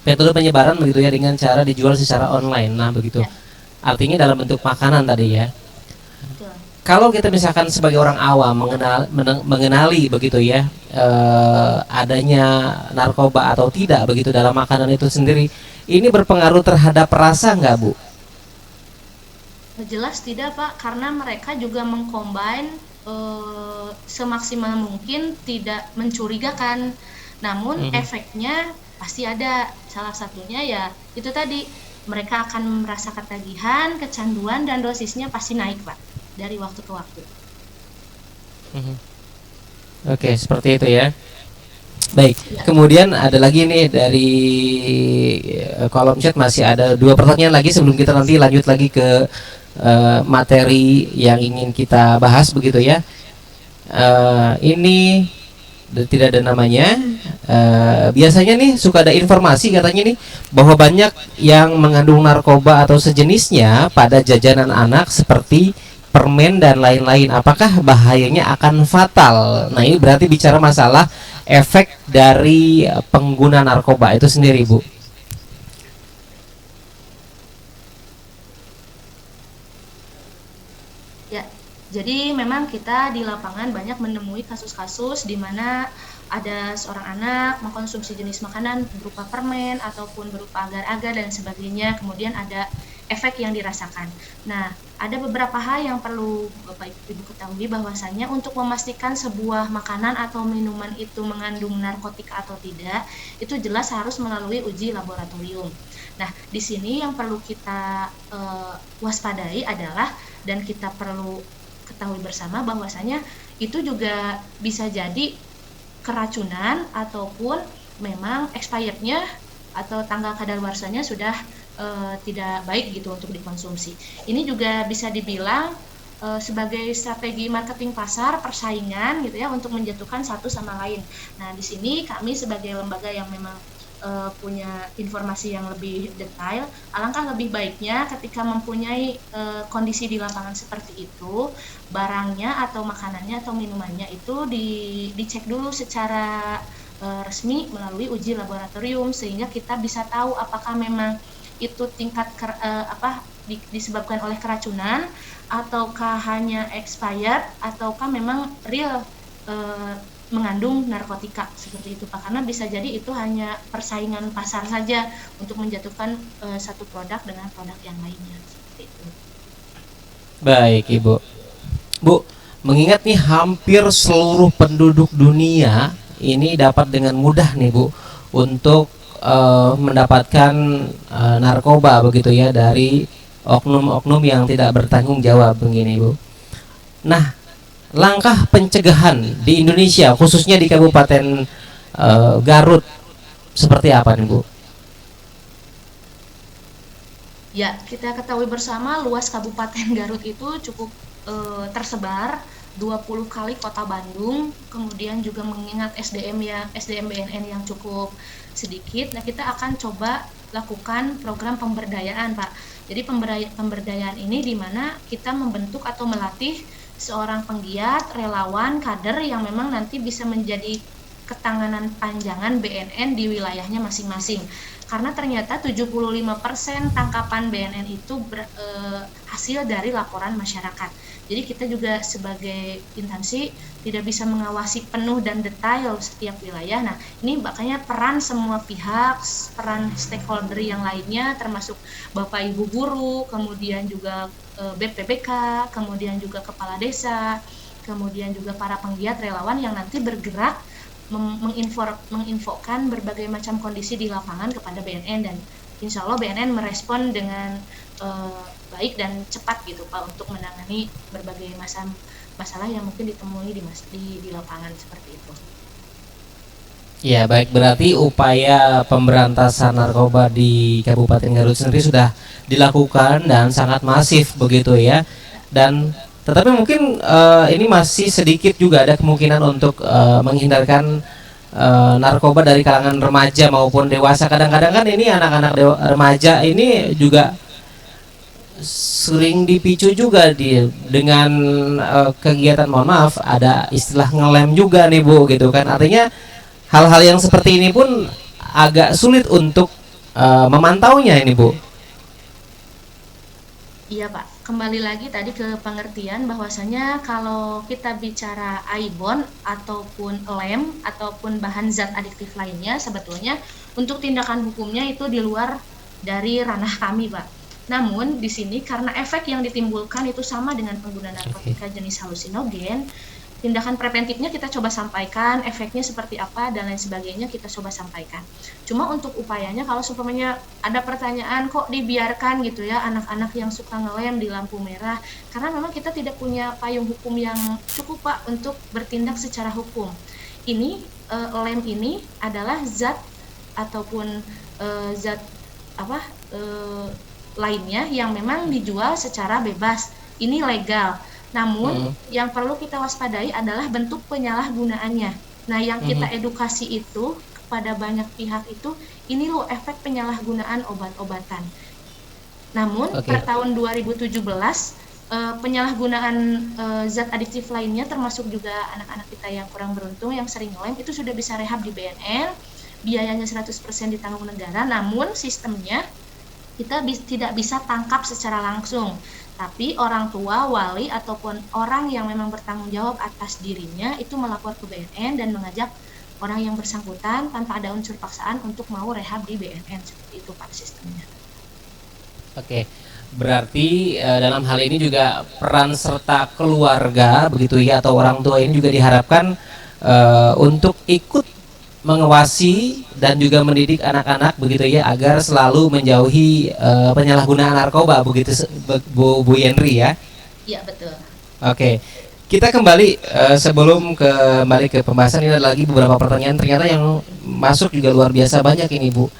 metode penyebaran begitu ya dengan cara dijual secara online. Nah begitu. Artinya dalam bentuk makanan tadi ya. Betul. Kalau kita misalkan sebagai orang awam mengenali begitu ya adanya narkoba atau tidak begitu dalam makanan itu sendiri, ini berpengaruh terhadap rasa nggak Bu? Jelas tidak Pak, karena mereka juga mengcombine semaksimal mungkin tidak mencurigakan. Namun efeknya pasti ada. Salah satunya ya itu tadi, mereka akan merasa ketagihan, kecanduan, dan dosisnya pasti naik Pak dari waktu ke waktu. Oke, seperti itu ya. Baik, kemudian ada lagi nih dari kolom chat, masih ada 2 pertanyaan lagi sebelum kita nanti lanjut lagi ke materi yang ingin kita bahas begitu ya. Ini tidak ada namanya. Biasanya nih suka ada informasi katanya nih bahwa banyak yang mengandung narkoba atau sejenisnya pada jajanan anak seperti permen dan lain-lain. Apakah bahayanya akan fatal? Nah, ini berarti bicara masalah efek dari pengguna narkoba itu sendiri, Bu. Ya, jadi memang kita di lapangan banyak menemui kasus-kasus di mana ada seorang anak mengkonsumsi jenis makanan berupa permen ataupun berupa agar-agar dan sebagainya, kemudian ada efek yang dirasakan. Nah, ada beberapa hal yang perlu Bapak Ibu ketahui, bahwasanya untuk memastikan sebuah makanan atau minuman itu mengandung narkotika atau tidak, itu jelas harus melalui uji laboratorium. Nah, di sini yang perlu kita waspadai adalah, dan kita perlu ketahui bersama bahwasanya itu juga bisa jadi keracunan ataupun memang expirednya atau tanggal kadaluarsanya sudah tidak baik gitu untuk dikonsumsi. Ini juga bisa dibilang sebagai strategi marketing pasar, persaingan gitu ya, untuk menjatuhkan satu sama lain. Nah, di sini kami sebagai lembaga yang memang punya informasi yang lebih detail, alangkah lebih baiknya ketika mempunyai kondisi di lapangan seperti itu, barangnya atau makanannya atau minumannya itu dicek dulu secara resmi melalui uji laboratorium, sehingga kita bisa tahu apakah memang itu tingkat disebabkan oleh keracunan, ataukah hanya expired, ataukah memang real mengandung narkotika, seperti itu Pak. Karena bisa jadi itu hanya persaingan pasar saja untuk menjatuhkan satu produk dengan produk yang lainnya, seperti itu. Baik, Ibu. Bu, mengingat nih hampir seluruh penduduk dunia ini dapat dengan mudah nih Bu untuk mendapatkan narkoba begitu ya dari oknum-oknum yang tidak bertanggung jawab begini Bu. Nah, langkah pencegahan di Indonesia khususnya di Kabupaten Garut seperti apa nih Bu? Ya, kita ketahui bersama luas Kabupaten Garut itu cukup tersebar 20 kali kota Bandung, kemudian juga mengingat SDM BNN yang cukup sedikit. Nah, kita akan coba lakukan program pemberdayaan, Pak. Jadi pemberdayaan ini di mana kita membentuk atau melatih seorang penggiat, relawan, kader yang memang nanti bisa menjadi ketanganan panjangan BNN di wilayahnya masing-masing. Karena ternyata 75% tangkapan BNN itu hasil dari laporan masyarakat. Jadi kita juga sebagai instansi tidak bisa mengawasi penuh dan detail setiap wilayah. Nah, ini makanya peran semua pihak, peran stakeholder yang lainnya termasuk Bapak Ibu guru, kemudian juga BPPK, kemudian juga kepala desa, kemudian juga para penggiat relawan yang nanti bergerak menginfokan berbagai macam kondisi di lapangan kepada BNN, dan insya Allah BNN merespon dengan baik dan cepat gitu Pak untuk menangani berbagai masalah yang mungkin ditemui di lapangan seperti itu. Ya baik, berarti upaya pemberantasan narkoba di Kabupaten Garut sendiri sudah dilakukan dan sangat masif begitu ya. Dan tetapi mungkin ini masih sedikit juga ada kemungkinan untuk menghindarkan narkoba dari kalangan remaja maupun dewasa. Kadang-kadang kan ini anak-anak remaja ini juga sering dipicu juga dengan kegiatan, mohon maaf, ada istilah ngelem juga nih Bu gitu kan. Artinya hal-hal yang seperti ini pun agak sulit untuk memantaunya ini Bu. Iya Pak, kembali lagi tadi ke pengertian bahwasanya kalau kita bicara aibon ataupun lem ataupun bahan zat adiktif lainnya, sebetulnya untuk tindakan hukumnya itu di luar dari ranah kami Pak. Namun di sini karena efek yang ditimbulkan itu sama dengan pengguna narkotika jenis halusinogen, tindakan preventifnya kita coba sampaikan, efeknya seperti apa dan lain sebagainya kita coba sampaikan. Cuma untuk upayanya kalau seumpamanya ada pertanyaan kok dibiarkan gitu ya anak-anak yang suka ngelem di lampu merah, karena memang kita tidak punya payung hukum yang cukup Pak untuk bertindak secara hukum. Ini lem ini adalah zat ataupun zat apa lainnya yang memang dijual secara bebas. Ini legal. Namun yang perlu kita waspadai adalah bentuk penyalahgunaannya. Nah, yang kita edukasi itu kepada banyak pihak itu, ini loh efek penyalahgunaan obat-obatan. Namun per tahun 2017 penyalahgunaan zat adiktif lainnya termasuk juga anak-anak kita yang kurang beruntung yang sering ngelem itu sudah bisa rehab di BNN, biayanya 100% ditanggung negara, namun sistemnya kita tidak bisa tangkap secara langsung. Tapi orang tua, wali, ataupun orang yang memang bertanggung jawab atas dirinya itu melapor ke BNN dan mengajak orang yang bersangkutan tanpa ada unsur paksaan untuk mau rehab di BNN. Seperti itu Pak sistemnya. Oke, berarti dalam hal ini juga peran serta keluarga begitu ya atau orang tua ini juga diharapkan untuk ikut mengawasi dan juga mendidik anak-anak begitu ya agar selalu menjauhi penyalahgunaan narkoba begitu Bu Yenri ya. Iya betul. Oke. Kita kembali sebelum kembali ke pembahasan ini ada lagi beberapa pertanyaan ternyata yang masuk juga luar biasa banyak ini Bu.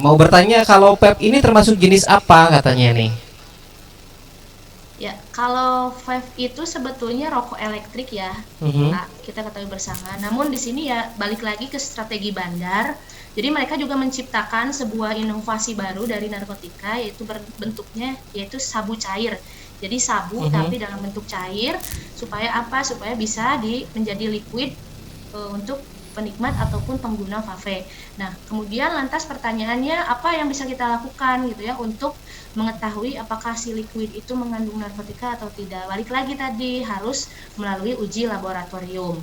Mau bertanya kalau PEP ini termasuk jenis apa katanya nih? Ya, kalau vape itu sebetulnya rokok elektrik ya, Pak, kita ketahui bersama. Namun di sini ya balik lagi ke strategi bandar. Jadi mereka juga menciptakan sebuah inovasi baru dari narkotika yaitu bentuknya yaitu sabu cair. Jadi sabu tapi dalam bentuk cair supaya apa? Supaya bisa menjadi liquid untuk penikmat ataupun pengguna vape. Nah, kemudian lantas pertanyaannya apa yang bisa kita lakukan gitu ya untuk mengetahui apakah si liquid itu mengandung narkotika atau tidak. Balik lagi tadi harus melalui uji laboratorium.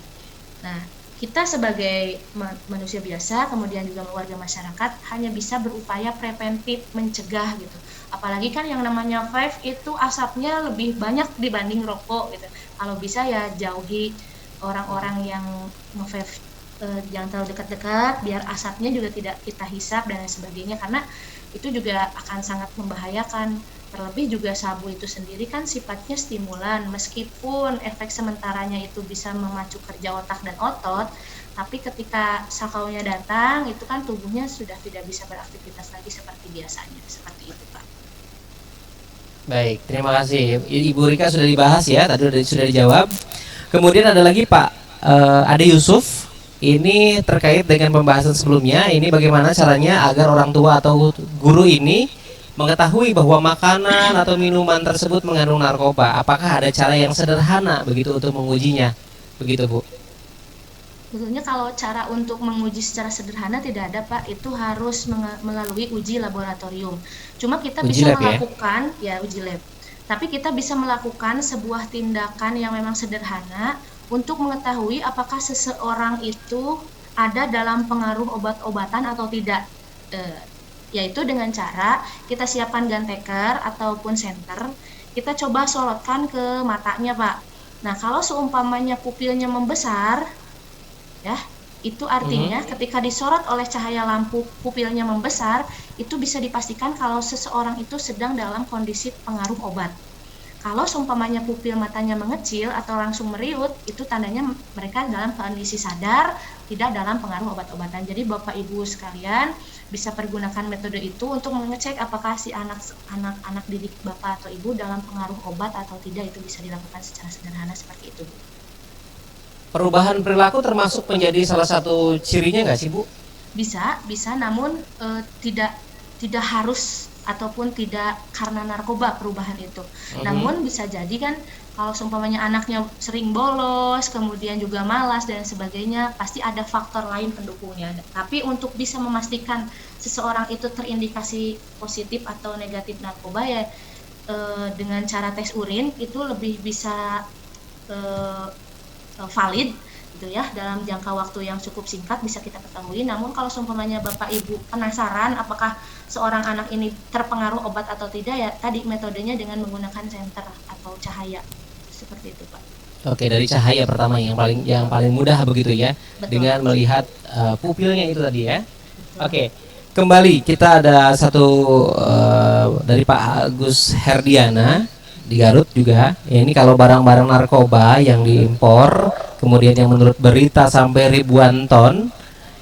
Nah, kita sebagai manusia biasa, kemudian juga warga masyarakat hanya bisa berupaya preventif mencegah gitu. Apalagi kan yang namanya vape itu asapnya lebih banyak dibanding rokok gitu. Kalau bisa ya jauhi orang-orang yang nge-vape, jangan terlalu dekat-dekat biar asapnya juga tidak kita hisap dan lain sebagainya karena itu juga akan sangat membahayakan. Terlebih juga sabu itu sendiri kan sifatnya stimulan, meskipun efek sementaranya itu bisa memacu kerja otak dan otot, tapi ketika sakaunya datang itu kan tubuhnya sudah tidak bisa beraktivitas lagi seperti biasanya. Seperti itu Pak. Baik, terima kasih Ibu Rika sudah dibahas ya, tadi sudah dijawab. Kemudian ada lagi Pak Ade Yusuf. Ini terkait dengan pembahasan sebelumnya, ini bagaimana caranya agar orang tua atau guru ini mengetahui bahwa makanan atau minuman tersebut mengandung narkoba. Apakah ada cara yang sederhana begitu untuk mengujinya? Begitu Bu. Sebetulnya kalau cara untuk menguji secara sederhana tidak ada Pak, itu harus melalui uji laboratorium. Cuma kita uji bisa lab, melakukan ya uji lab. Tapi kita bisa melakukan sebuah tindakan yang memang sederhana untuk mengetahui apakah seseorang itu ada dalam pengaruh obat-obatan atau tidak, yaitu dengan cara kita siapkan gun taker ataupun senter, kita coba sorotkan ke matanya Pak. Nah kalau seumpamanya pupilnya membesar, ya itu artinya ketika disorot oleh cahaya lampu pupilnya membesar, itu bisa dipastikan kalau seseorang itu sedang dalam kondisi pengaruh obat. Kalau seumpamanya pupil matanya mengecil atau langsung meriut, itu tandanya mereka dalam kondisi sadar, tidak dalam pengaruh obat-obatan. Jadi Bapak Ibu sekalian bisa pergunakan metode itu untuk mengecek apakah si anak didik Bapak atau Ibu dalam pengaruh obat atau tidak, itu bisa dilakukan secara sederhana seperti itu. Perubahan perilaku termasuk menjadi salah satu cirinya nggak sih Bu? Bisa, namun tidak harus ataupun tidak karena narkoba perubahan itu. Namun bisa jadi kan kalau seumpamanya anaknya sering bolos, kemudian juga malas dan sebagainya, pasti ada faktor lain pendukungnya. Tapi untuk bisa memastikan seseorang itu terindikasi positif atau negatif narkoba ya dengan cara tes urin itu lebih bisa valid gitu ya, dalam jangka waktu yang cukup singkat bisa kita ketahui. Namun kalau seumpamanya Bapak Ibu penasaran apakah seorang anak ini terpengaruh obat atau tidak, ya tadi metodenya dengan menggunakan senter atau cahaya. Seperti itu, Pak. Oke, dari cahaya pertama yang paling mudah begitu ya. Betul. Dengan melihat pupilnya itu tadi ya. Oke. Kembali kita ada satu dari Pak Agus Herdiana di Garut juga. Ya, ini kalau barang-barang narkoba yang diimpor, kemudian yang menurut berita sampai ribuan ton,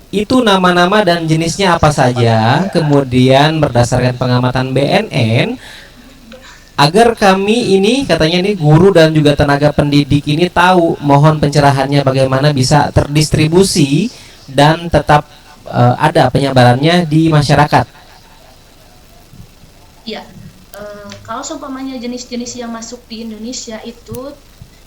itu nama-nama dan jenisnya apa saja. Kemudian berdasarkan pengamatan BNN, agar kami ini katanya ini guru dan juga tenaga pendidik ini tahu, mohon pencerahannya bagaimana bisa terdistribusi dan tetap ada penyebarannya di masyarakat. Iya, kalau seumpamanya jenis-jenis yang masuk di Indonesia itu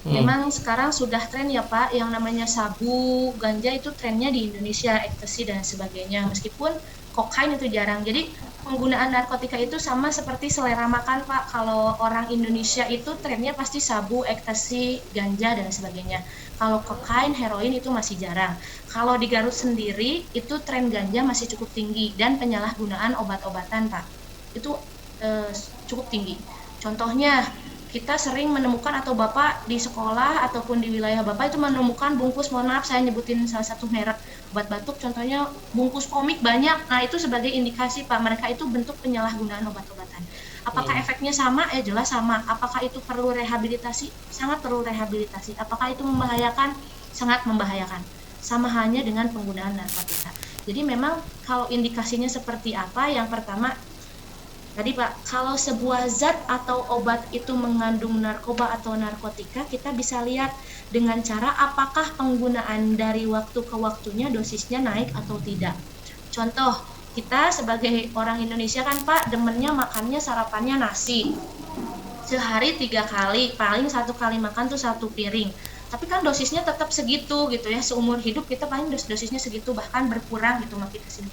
memang sekarang sudah tren ya Pak, yang namanya sabu, ganja itu trennya di Indonesia, ekstasi dan sebagainya. Meskipun kokain itu jarang. Jadi penggunaan narkotika itu sama seperti selera makan Pak. Kalau orang Indonesia itu trennya pasti sabu, ekstasi, ganja dan sebagainya. Kalau kokain, heroin itu masih jarang. Kalau di Garut sendiri itu tren ganja masih cukup tinggi dan penyalahgunaan obat-obatan Pak. Itu cukup tinggi. Contohnya kita sering menemukan atau Bapak di sekolah ataupun di wilayah Bapak itu menemukan bungkus, mohon maaf saya nyebutin salah satu merek obat batuk, contohnya bungkus komik banyak. Nah itu sebagai indikasi Pak, mereka itu bentuk penyalahgunaan obat-obatan. Apakah efeknya sama? Jelas sama. Apakah itu perlu rehabilitasi? Sangat perlu rehabilitasi. Apakah itu membahayakan? Sangat membahayakan. Sama halnya dengan penggunaan narkotika. Jadi memang kalau indikasinya seperti apa? Yang pertama tadi Pak, kalau sebuah zat atau obat itu mengandung narkoba atau narkotika, kita bisa lihat dengan cara apakah penggunaan dari waktu ke waktunya dosisnya naik atau tidak. Contoh, kita sebagai orang Indonesia kan Pak, demennya makannya sarapannya nasi. Sehari 3 kali, paling 1 kali makan tuh 1 piring. Tapi kan dosisnya tetap segitu gitu ya, seumur hidup kita paling dosisnya segitu, bahkan berkurang gitu makin kesini.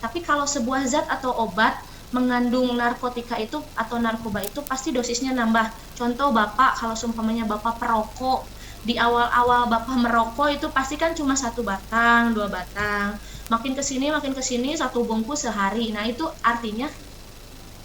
Tapi kalau sebuah zat atau obat mengandung narkotika itu atau narkoba itu pasti dosisnya nambah. Contoh Bapak, kalau seumpamanya Bapak perokok, di awal-awal Bapak merokok itu pasti kan cuma 1 batang, 2 batang. Makin kesini 1 bungkus sehari. Nah itu artinya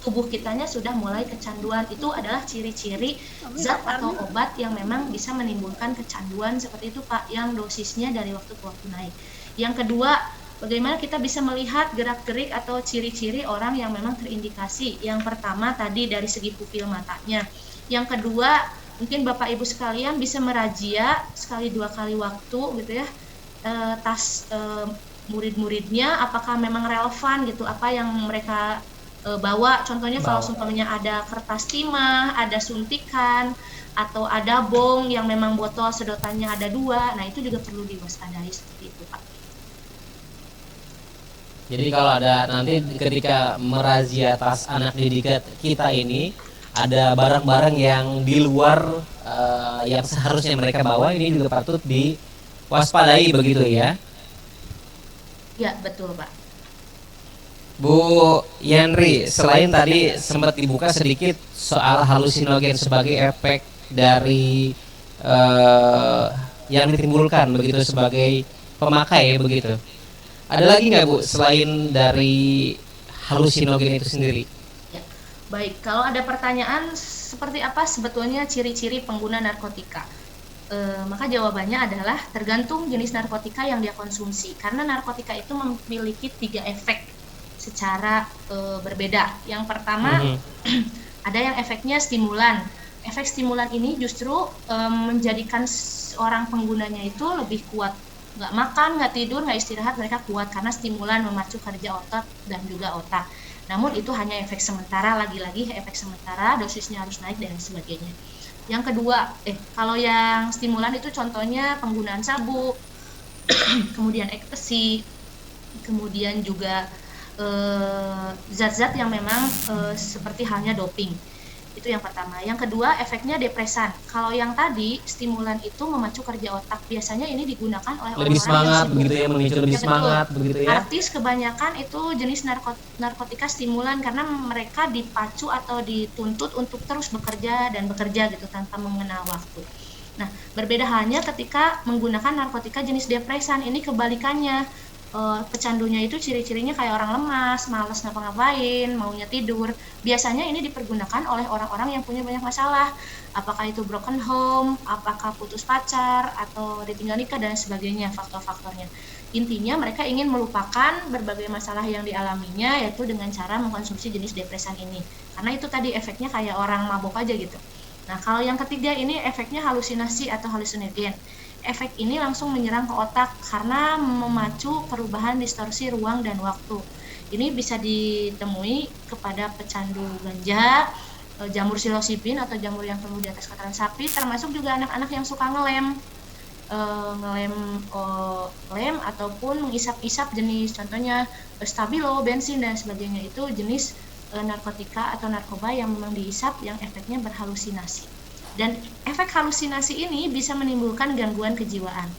tubuh kitanya sudah mulai kecanduan. Itu adalah ciri-ciri zat atau obat yang memang bisa menimbulkan kecanduan seperti itu Pak, yang dosisnya dari waktu ke waktu naik. Yang kedua, bagaimana kita bisa melihat gerak-gerik atau ciri-ciri orang yang memang terindikasi. Yang pertama tadi dari segi pupil matanya. Yang kedua, mungkin Bapak Ibu sekalian bisa merazia sekali 2 kali waktu gitu ya, tas murid-muridnya apakah memang relevan gitu apa yang mereka bawa. Contohnya kalau seumpamanya ada kertas timah, ada suntikan, atau ada bong yang memang botol sedotannya ada 2, nah itu juga perlu diwaspadai seperti itu Pak. Jadi kalau ada nanti ketika merazia tas anak didik kita ini ada barang-barang yang di luar yang seharusnya mereka bawa, ini juga patut diwaspadai begitu ya. Ya betul Pak. Bu Yanri, selain tadi sempat dibuka sedikit soal halusinogen sebagai efek dari yang ditimbulkan begitu sebagai pemakai begitu. Ada lagi nggak Bu selain dari halusinogen itu sendiri? Ya. Baik, kalau ada pertanyaan seperti apa sebetulnya ciri-ciri pengguna narkotika? Maka jawabannya adalah tergantung jenis narkotika yang dia konsumsi. Karena narkotika itu memiliki 3 efek secara berbeda. Yang pertama ada yang efeknya stimulan. Efek stimulan ini justru menjadikan seorang penggunanya itu lebih kuat. Nggak makan, nggak tidur, nggak istirahat, mereka kuat karena stimulan memacu kerja otot dan juga otak. Namun itu hanya efek sementara, lagi-lagi efek sementara, dosisnya harus naik dan sebagainya. Yang kedua, kalau yang stimulan itu contohnya penggunaan sabu, kemudian ekstasi, kemudian juga zat-zat yang memang seperti halnya doping. Itu yang pertama. Yang kedua, efeknya depresan. Kalau yang tadi stimulan itu memacu kerja otak, biasanya ini digugunakan oleh lebih orang-orang semangat yang begitu ya, memicu lebih semangat begitu ya. Artis kebanyakan itu jenis narkotika stimulan karena mereka dipacu atau dituntut untuk terus bekerja dan bekerja gitu tanpa mengenal waktu. Nah, berbeda halnya ketika menggunakan narkotika jenis depresan. Ini kebalikannya. Pecandunya itu ciri-cirinya kayak orang lemas, malas ngapa-ngapain, maunya tidur. Biasanya ini dipergunakan oleh orang-orang yang punya banyak masalah. Apakah itu broken home, apakah putus pacar, atau ditinggal nikah, dan sebagainya, faktor-faktornya. Intinya mereka ingin melupakan berbagai masalah yang dialaminya, yaitu dengan cara mengkonsumsi jenis depresan ini. Karena itu tadi efeknya kayak orang mabok aja gitu. Nah, kalau yang ketiga ini efeknya halusinasi atau halusinogen. Efek ini langsung menyerang ke otak karena memacu perubahan distorsi ruang dan waktu. Ini bisa ditemui kepada pecandu ganja, jamur psilosibin atau jamur yang tumbuh di atas kotoran sapi, termasuk juga anak-anak yang suka ngelem lem ataupun mengisap-isap jenis, contohnya stabilo, bensin, dan sebagainya. Itu jenis narkotika atau narkoba yang memang diisap yang efeknya berhalusinasi. Dan efek halusinasi ini bisa menimbulkan gangguan kejiwaan.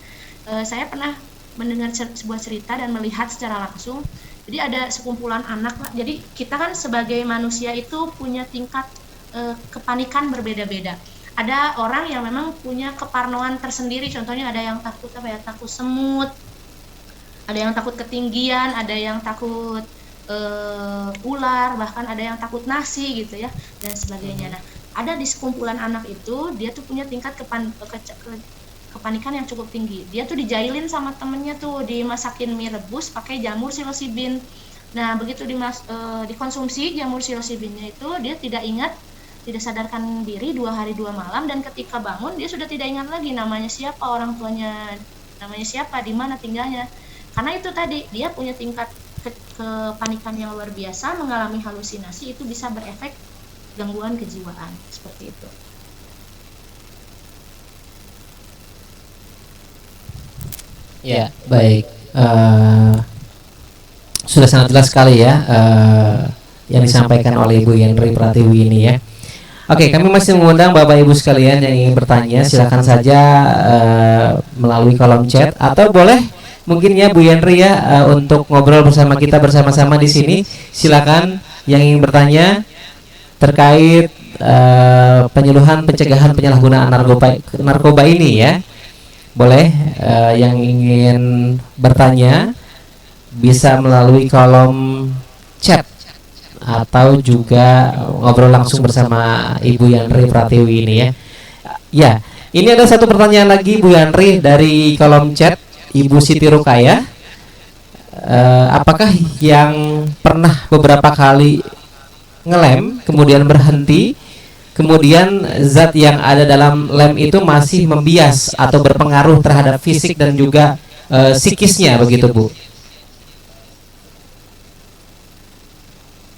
Saya pernah mendengar sebuah cerita dan melihat secara langsung. Jadi ada sekumpulan anak. Jadi kita kan sebagai manusia itu punya tingkat kepanikan berbeda-beda. Ada orang yang memang punya keparnoan tersendiri. Contohnya ada yang takut takut semut, ada yang takut ketinggian, ada yang takut ular, bahkan ada yang takut nasi gitu ya, dan sebagainya. Nah, ada di sekumpulan anak itu, dia tuh punya tingkat kepanikan yang cukup tinggi. Dia tuh dijailin sama temennya tuh, dimasakin mie rebus pakai jamur psilosibin. Nah, begitu dikonsumsi jamur psilosibinnya itu, dia tidak ingat, tidak sadarkan diri 2 hari 2 malam, dan ketika bangun dia sudah tidak ingat lagi namanya siapa, orang tuanya namanya siapa, di mana tinggalnya. Karena itu tadi, dia punya tingkat kepanikan yang luar biasa, mengalami halusinasi, itu bisa berefek gangguan kejiwaan seperti itu. Ya, baik. Sudah sangat jelas sekali ya yang disampaikan oleh Ibu Yandri Pratiwi ini ya. Oke, kami masih mengundang Bapak Ibu sekalian yang ingin bertanya, silakan saja melalui kolom chat, atau boleh mungkin ya Bu Yandri ya untuk ngobrol bersama kita bersama-sama di sini. Silakan yang ingin bertanya terkait penyuluhan pencegahan penyalahgunaan narkoba ini ya. Boleh yang ingin bertanya bisa melalui kolom chat atau juga ngobrol langsung bersama Ibu Yandri Pratiwi ini ya. Ya, ini ada satu pertanyaan lagi Bu Yandri dari kolom chat Ibu Siti Rukaya. Apakah yang pernah beberapa kali ngelem kemudian berhenti, kemudian zat yang ada dalam lem itu masih membias atau berpengaruh terhadap fisik dan juga psikisnya, begitu Bu?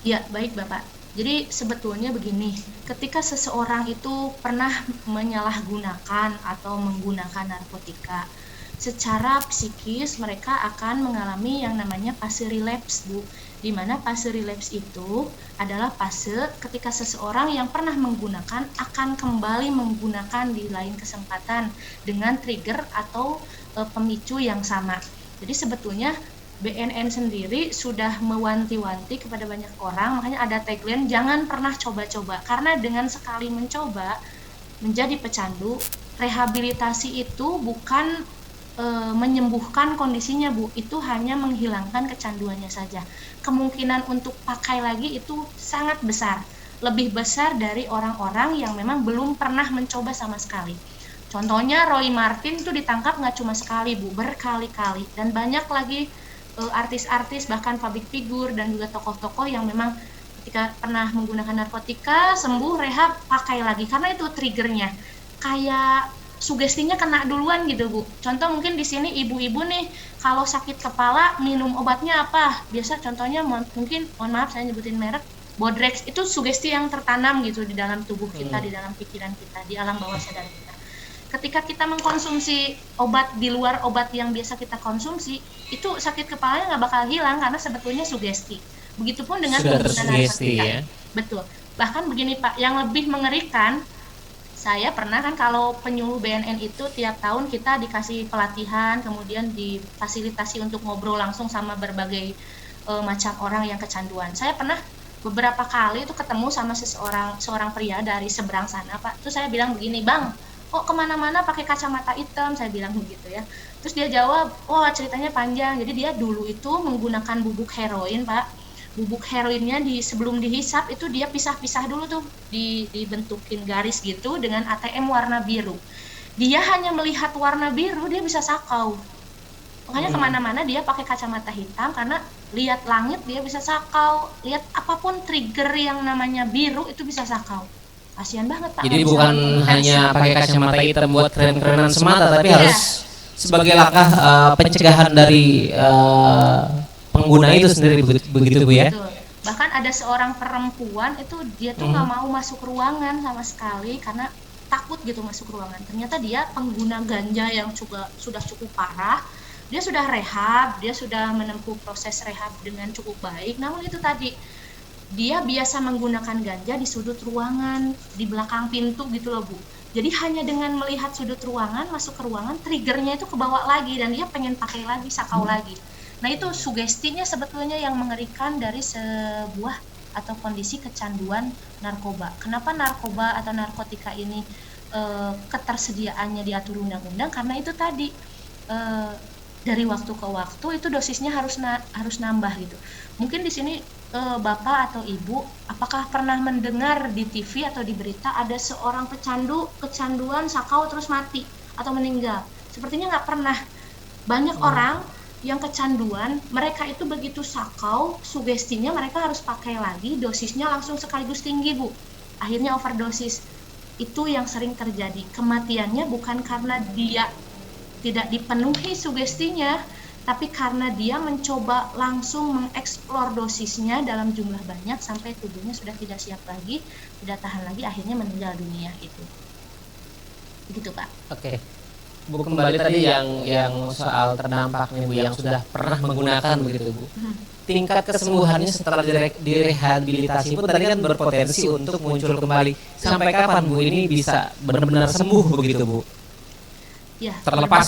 Ya, baik Bapak. Jadi sebetulnya begini, ketika seseorang itu pernah menyalahgunakan atau menggunakan narkotika, secara psikis mereka akan mengalami yang namanya fase relapse, Bu. Di mana fase relapse itu adalah fase ketika seseorang yang pernah menggunakan akan kembali menggunakan di lain kesempatan dengan trigger atau pemicu yang sama. Jadi sebetulnya BNN sendiri sudah mewanti-wanti kepada banyak orang, makanya ada tagline jangan pernah coba-coba, karena dengan sekali mencoba menjadi pecandu, rehabilitasi itu bukan menyembuhkan kondisinya, Bu. Itu hanya menghilangkan kecanduannya saja. Kemungkinan untuk pakai lagi itu sangat besar, lebih besar dari orang-orang yang memang belum pernah mencoba sama sekali. Contohnya Roy Martin itu ditangkap nggak cuma sekali, Bu, berkali-kali, dan banyak lagi artis-artis, bahkan public figure dan juga tokoh-tokoh yang memang ketika pernah menggunakan narkotika sembuh, rehab, pakai lagi, karena itu triggernya kayak sugestinya kena duluan gitu, Bu. Contoh mungkin di sini ibu-ibu nih kalau sakit kepala minum obatnya apa? Biasa contohnya mungkin, mohon maaf saya nyebutin merek, Bodrex. Itu sugesti yang tertanam gitu di dalam tubuh kita, di dalam pikiran kita, di alam bawah sadar kita. Ketika kita mengkonsumsi obat di luar obat yang biasa kita konsumsi, itu sakit kepalanya nggak bakal hilang karena sebetulnya sugesti. Begitupun dengan penggunaan narkotika. Ya? Betul. Bahkan begini Pak, yang lebih mengerikan, saya pernah kan kalau penyuluh BNN itu tiap tahun kita dikasih pelatihan, kemudian difasilitasi untuk ngobrol langsung sama berbagai macam orang yang kecanduan. Saya pernah beberapa kali itu ketemu sama seorang pria dari seberang sana, Pak. Terus saya bilang begini, Bang, kok kemana-mana pakai kacamata hitam, saya bilang begitu ya. Terus dia jawab, oh ceritanya panjang, jadi dia dulu itu menggunakan bubuk heroin Pak. Bubuk heroinnya sebelum dihisap itu dia pisah-pisah dulu tuh, dibentukin garis gitu dengan ATM warna biru. Dia hanya melihat warna biru dia bisa sakau. Makanya kemana-mana dia pakai kacamata hitam karena lihat langit dia bisa sakau, lihat apapun trigger yang namanya biru itu bisa sakau. Kasihan banget Pak. Jadi bukan hanya pakai kacamata hitam buat keren-kerenan semata, tapi Iya. harus sebagai langkah pencegahan dari pengguna itu sendiri, begitu Bu ya. Betul. Bahkan ada seorang perempuan itu dia tuh nggak mau masuk ruangan sama sekali karena takut gitu masuk ruangan. Ternyata dia pengguna ganja yang sudah cukup parah. Dia sudah rehab, dia sudah menempuh proses rehab dengan cukup baik. Namun itu tadi, dia biasa menggunakan ganja di sudut ruangan, di belakang pintu gitu loh Bu. Jadi hanya dengan melihat sudut ruangan, masuk ke ruangan, triggernya itu kebawa lagi dan dia pengen pakai lagi, sakau lagi. Nah itu sugestinya sebetulnya yang mengerikan dari sebuah atau kondisi kecanduan narkoba. Kenapa narkoba atau narkotika ini ketersediaannya diatur undang-undang? Karena itu tadi dari waktu ke waktu itu dosisnya harus nambah gitu. Mungkin di sini Bapak atau Ibu, apakah pernah mendengar di TV atau di berita ada seorang kecanduan sakau terus mati atau meninggal? Sepertinya nggak pernah. Banyak orang yang kecanduan, mereka itu begitu sakau, sugestinya mereka harus pakai lagi, dosisnya langsung sekaligus tinggi Bu. Akhirnya overdosis. Itu yang sering terjadi. Kematiannya bukan karena dia tidak dipenuhi sugestinya, tapi karena dia mencoba langsung mengeksplor dosisnya dalam jumlah banyak sampai tubuhnya sudah tidak siap lagi, tidak tahan lagi, akhirnya meninggal dunia itu. Begitu Pak. Oke. Bu, kembali tadi yang soal terdampaknya Bu, yang sudah pernah menggunakan begitu Bu. Tingkat kesembuhannya setelah direhabilitasi pun tadi kan berpotensi untuk muncul kembali. Sampai kapan Bu ini bisa benar-benar sembuh begitu Bu? Ya, Terlepas.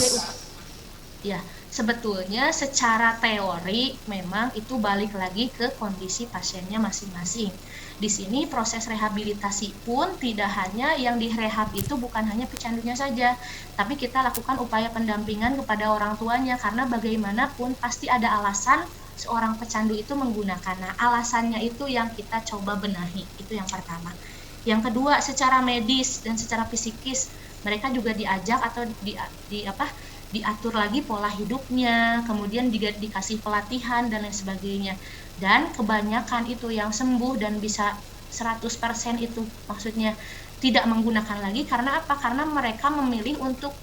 Ya, sebetulnya secara teori memang itu balik lagi ke kondisi pasiennya masing-masing. Di sini proses rehabilitasi pun tidak hanya yang direhab itu bukan hanya pecandunya saja, tapi kita lakukan upaya pendampingan kepada orang tuanya karena bagaimanapun pasti ada alasan seorang pecandu itu menggunakan. Nah, alasannya itu yang kita coba benahi, itu yang pertama. Yang kedua, secara medis dan secara psikis mereka juga diajak atau diatur lagi pola hidupnya, kemudian dikasih pelatihan dan lain sebagainya. Dan kebanyakan itu yang sembuh dan bisa 100% itu maksudnya tidak menggunakan lagi karena apa? Karena mereka memilih untuk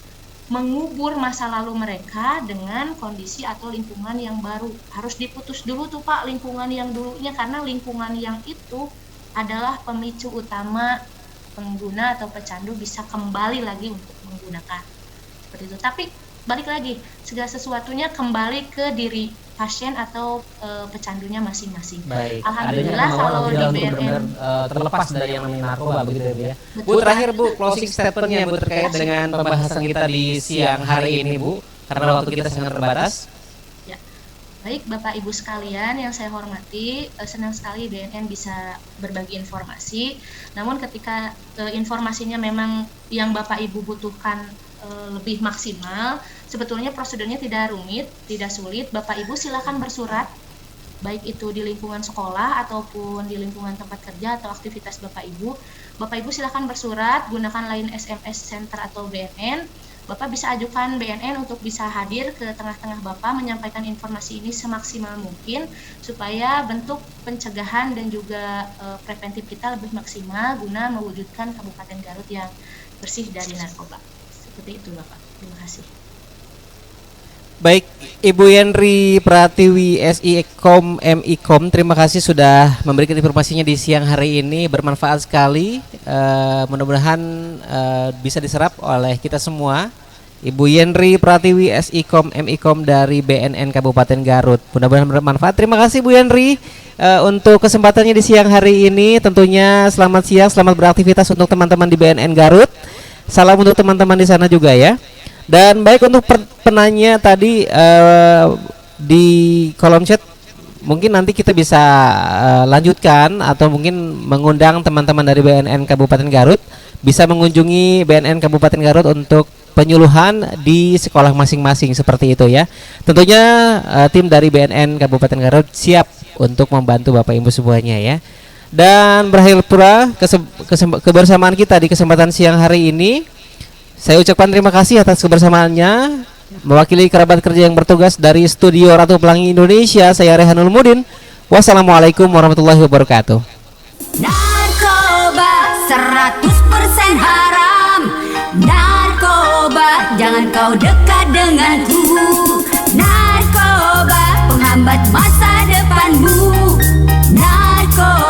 mengubur masa lalu mereka dengan kondisi atau lingkungan yang baru. Harus diputus dulu tuh Pak lingkungan yang dulunya karena lingkungan yang itu adalah pemicu utama pengguna atau pecandu bisa kembali lagi untuk menggunakan seperti itu. Tapi balik lagi, segala sesuatunya kembali ke diri pasien atau pecandunya masing-masing. Baik. Alhamdulillah kalau di BNN terlepas dari yang namanya narkoba begitu ya. Bu, terakhir Bu, closing statementnya Bu terkait dengan pembahasan kita di siang hari ini Bu, karena waktu kita sangat terbatas. Baik Bapak Ibu sekalian yang saya hormati, senang sekali BNN bisa berbagi informasi. Namun ketika informasinya memang yang Bapak Ibu butuhkan lebih maksimal, sebetulnya prosedurnya tidak rumit, tidak sulit. Bapak Ibu silakan bersurat, baik itu di lingkungan sekolah ataupun di lingkungan tempat kerja atau aktivitas Bapak Ibu. Bapak Ibu silakan bersurat, gunakan line SMS Center atau BNN. Bapak bisa ajukan BNN untuk bisa hadir ke tengah-tengah Bapak menyampaikan informasi ini semaksimal mungkin supaya bentuk pencegahan dan juga preventif kita lebih maksimal guna mewujudkan Kabupaten Garut yang bersih dari narkoba. Seperti itu Bapak. Terima kasih. Baik, Ibu Yenri Pratiwi SIKOM MIKOM, terima kasih sudah memberikan informasinya di siang hari ini, bermanfaat sekali. Mudah-mudahan bisa diserap oleh kita semua. Ibu Yenri Pratiwi SIKOM MIKOM dari BNN Kabupaten Garut. Mudah-mudahan bermanfaat. Terima kasih Bu Yenri untuk kesempatannya di siang hari ini. Tentunya selamat siang, selamat beraktivitas untuk teman-teman di BNN Garut. Salam untuk teman-teman di sana juga ya. Dan baik untuk penanya tadi di kolom chat, mungkin nanti kita bisa lanjutkan atau mungkin mengundang teman-teman dari BNN Kabupaten Garut bisa mengunjungi BNN Kabupaten Garut untuk penyuluhan di sekolah masing-masing seperti itu ya. Tentunya tim dari BNN Kabupaten Garut siap untuk membantu Bapak Ibu semuanya ya. Dan berakhir pula kebersamaan kita di kesempatan siang hari ini. Saya ucapkan terima kasih atas kebersamaannya. Mewakili kerabat kerja yang bertugas dari Studio Ratu Pelangi Indonesia, saya Rehanul Mudin. Wassalamualaikum warahmatullahi wabarakatuh. Narkoba 100% haram. Narkoba jangan kau dekat denganku. Narkoba penghambat masa depanmu. Narkoba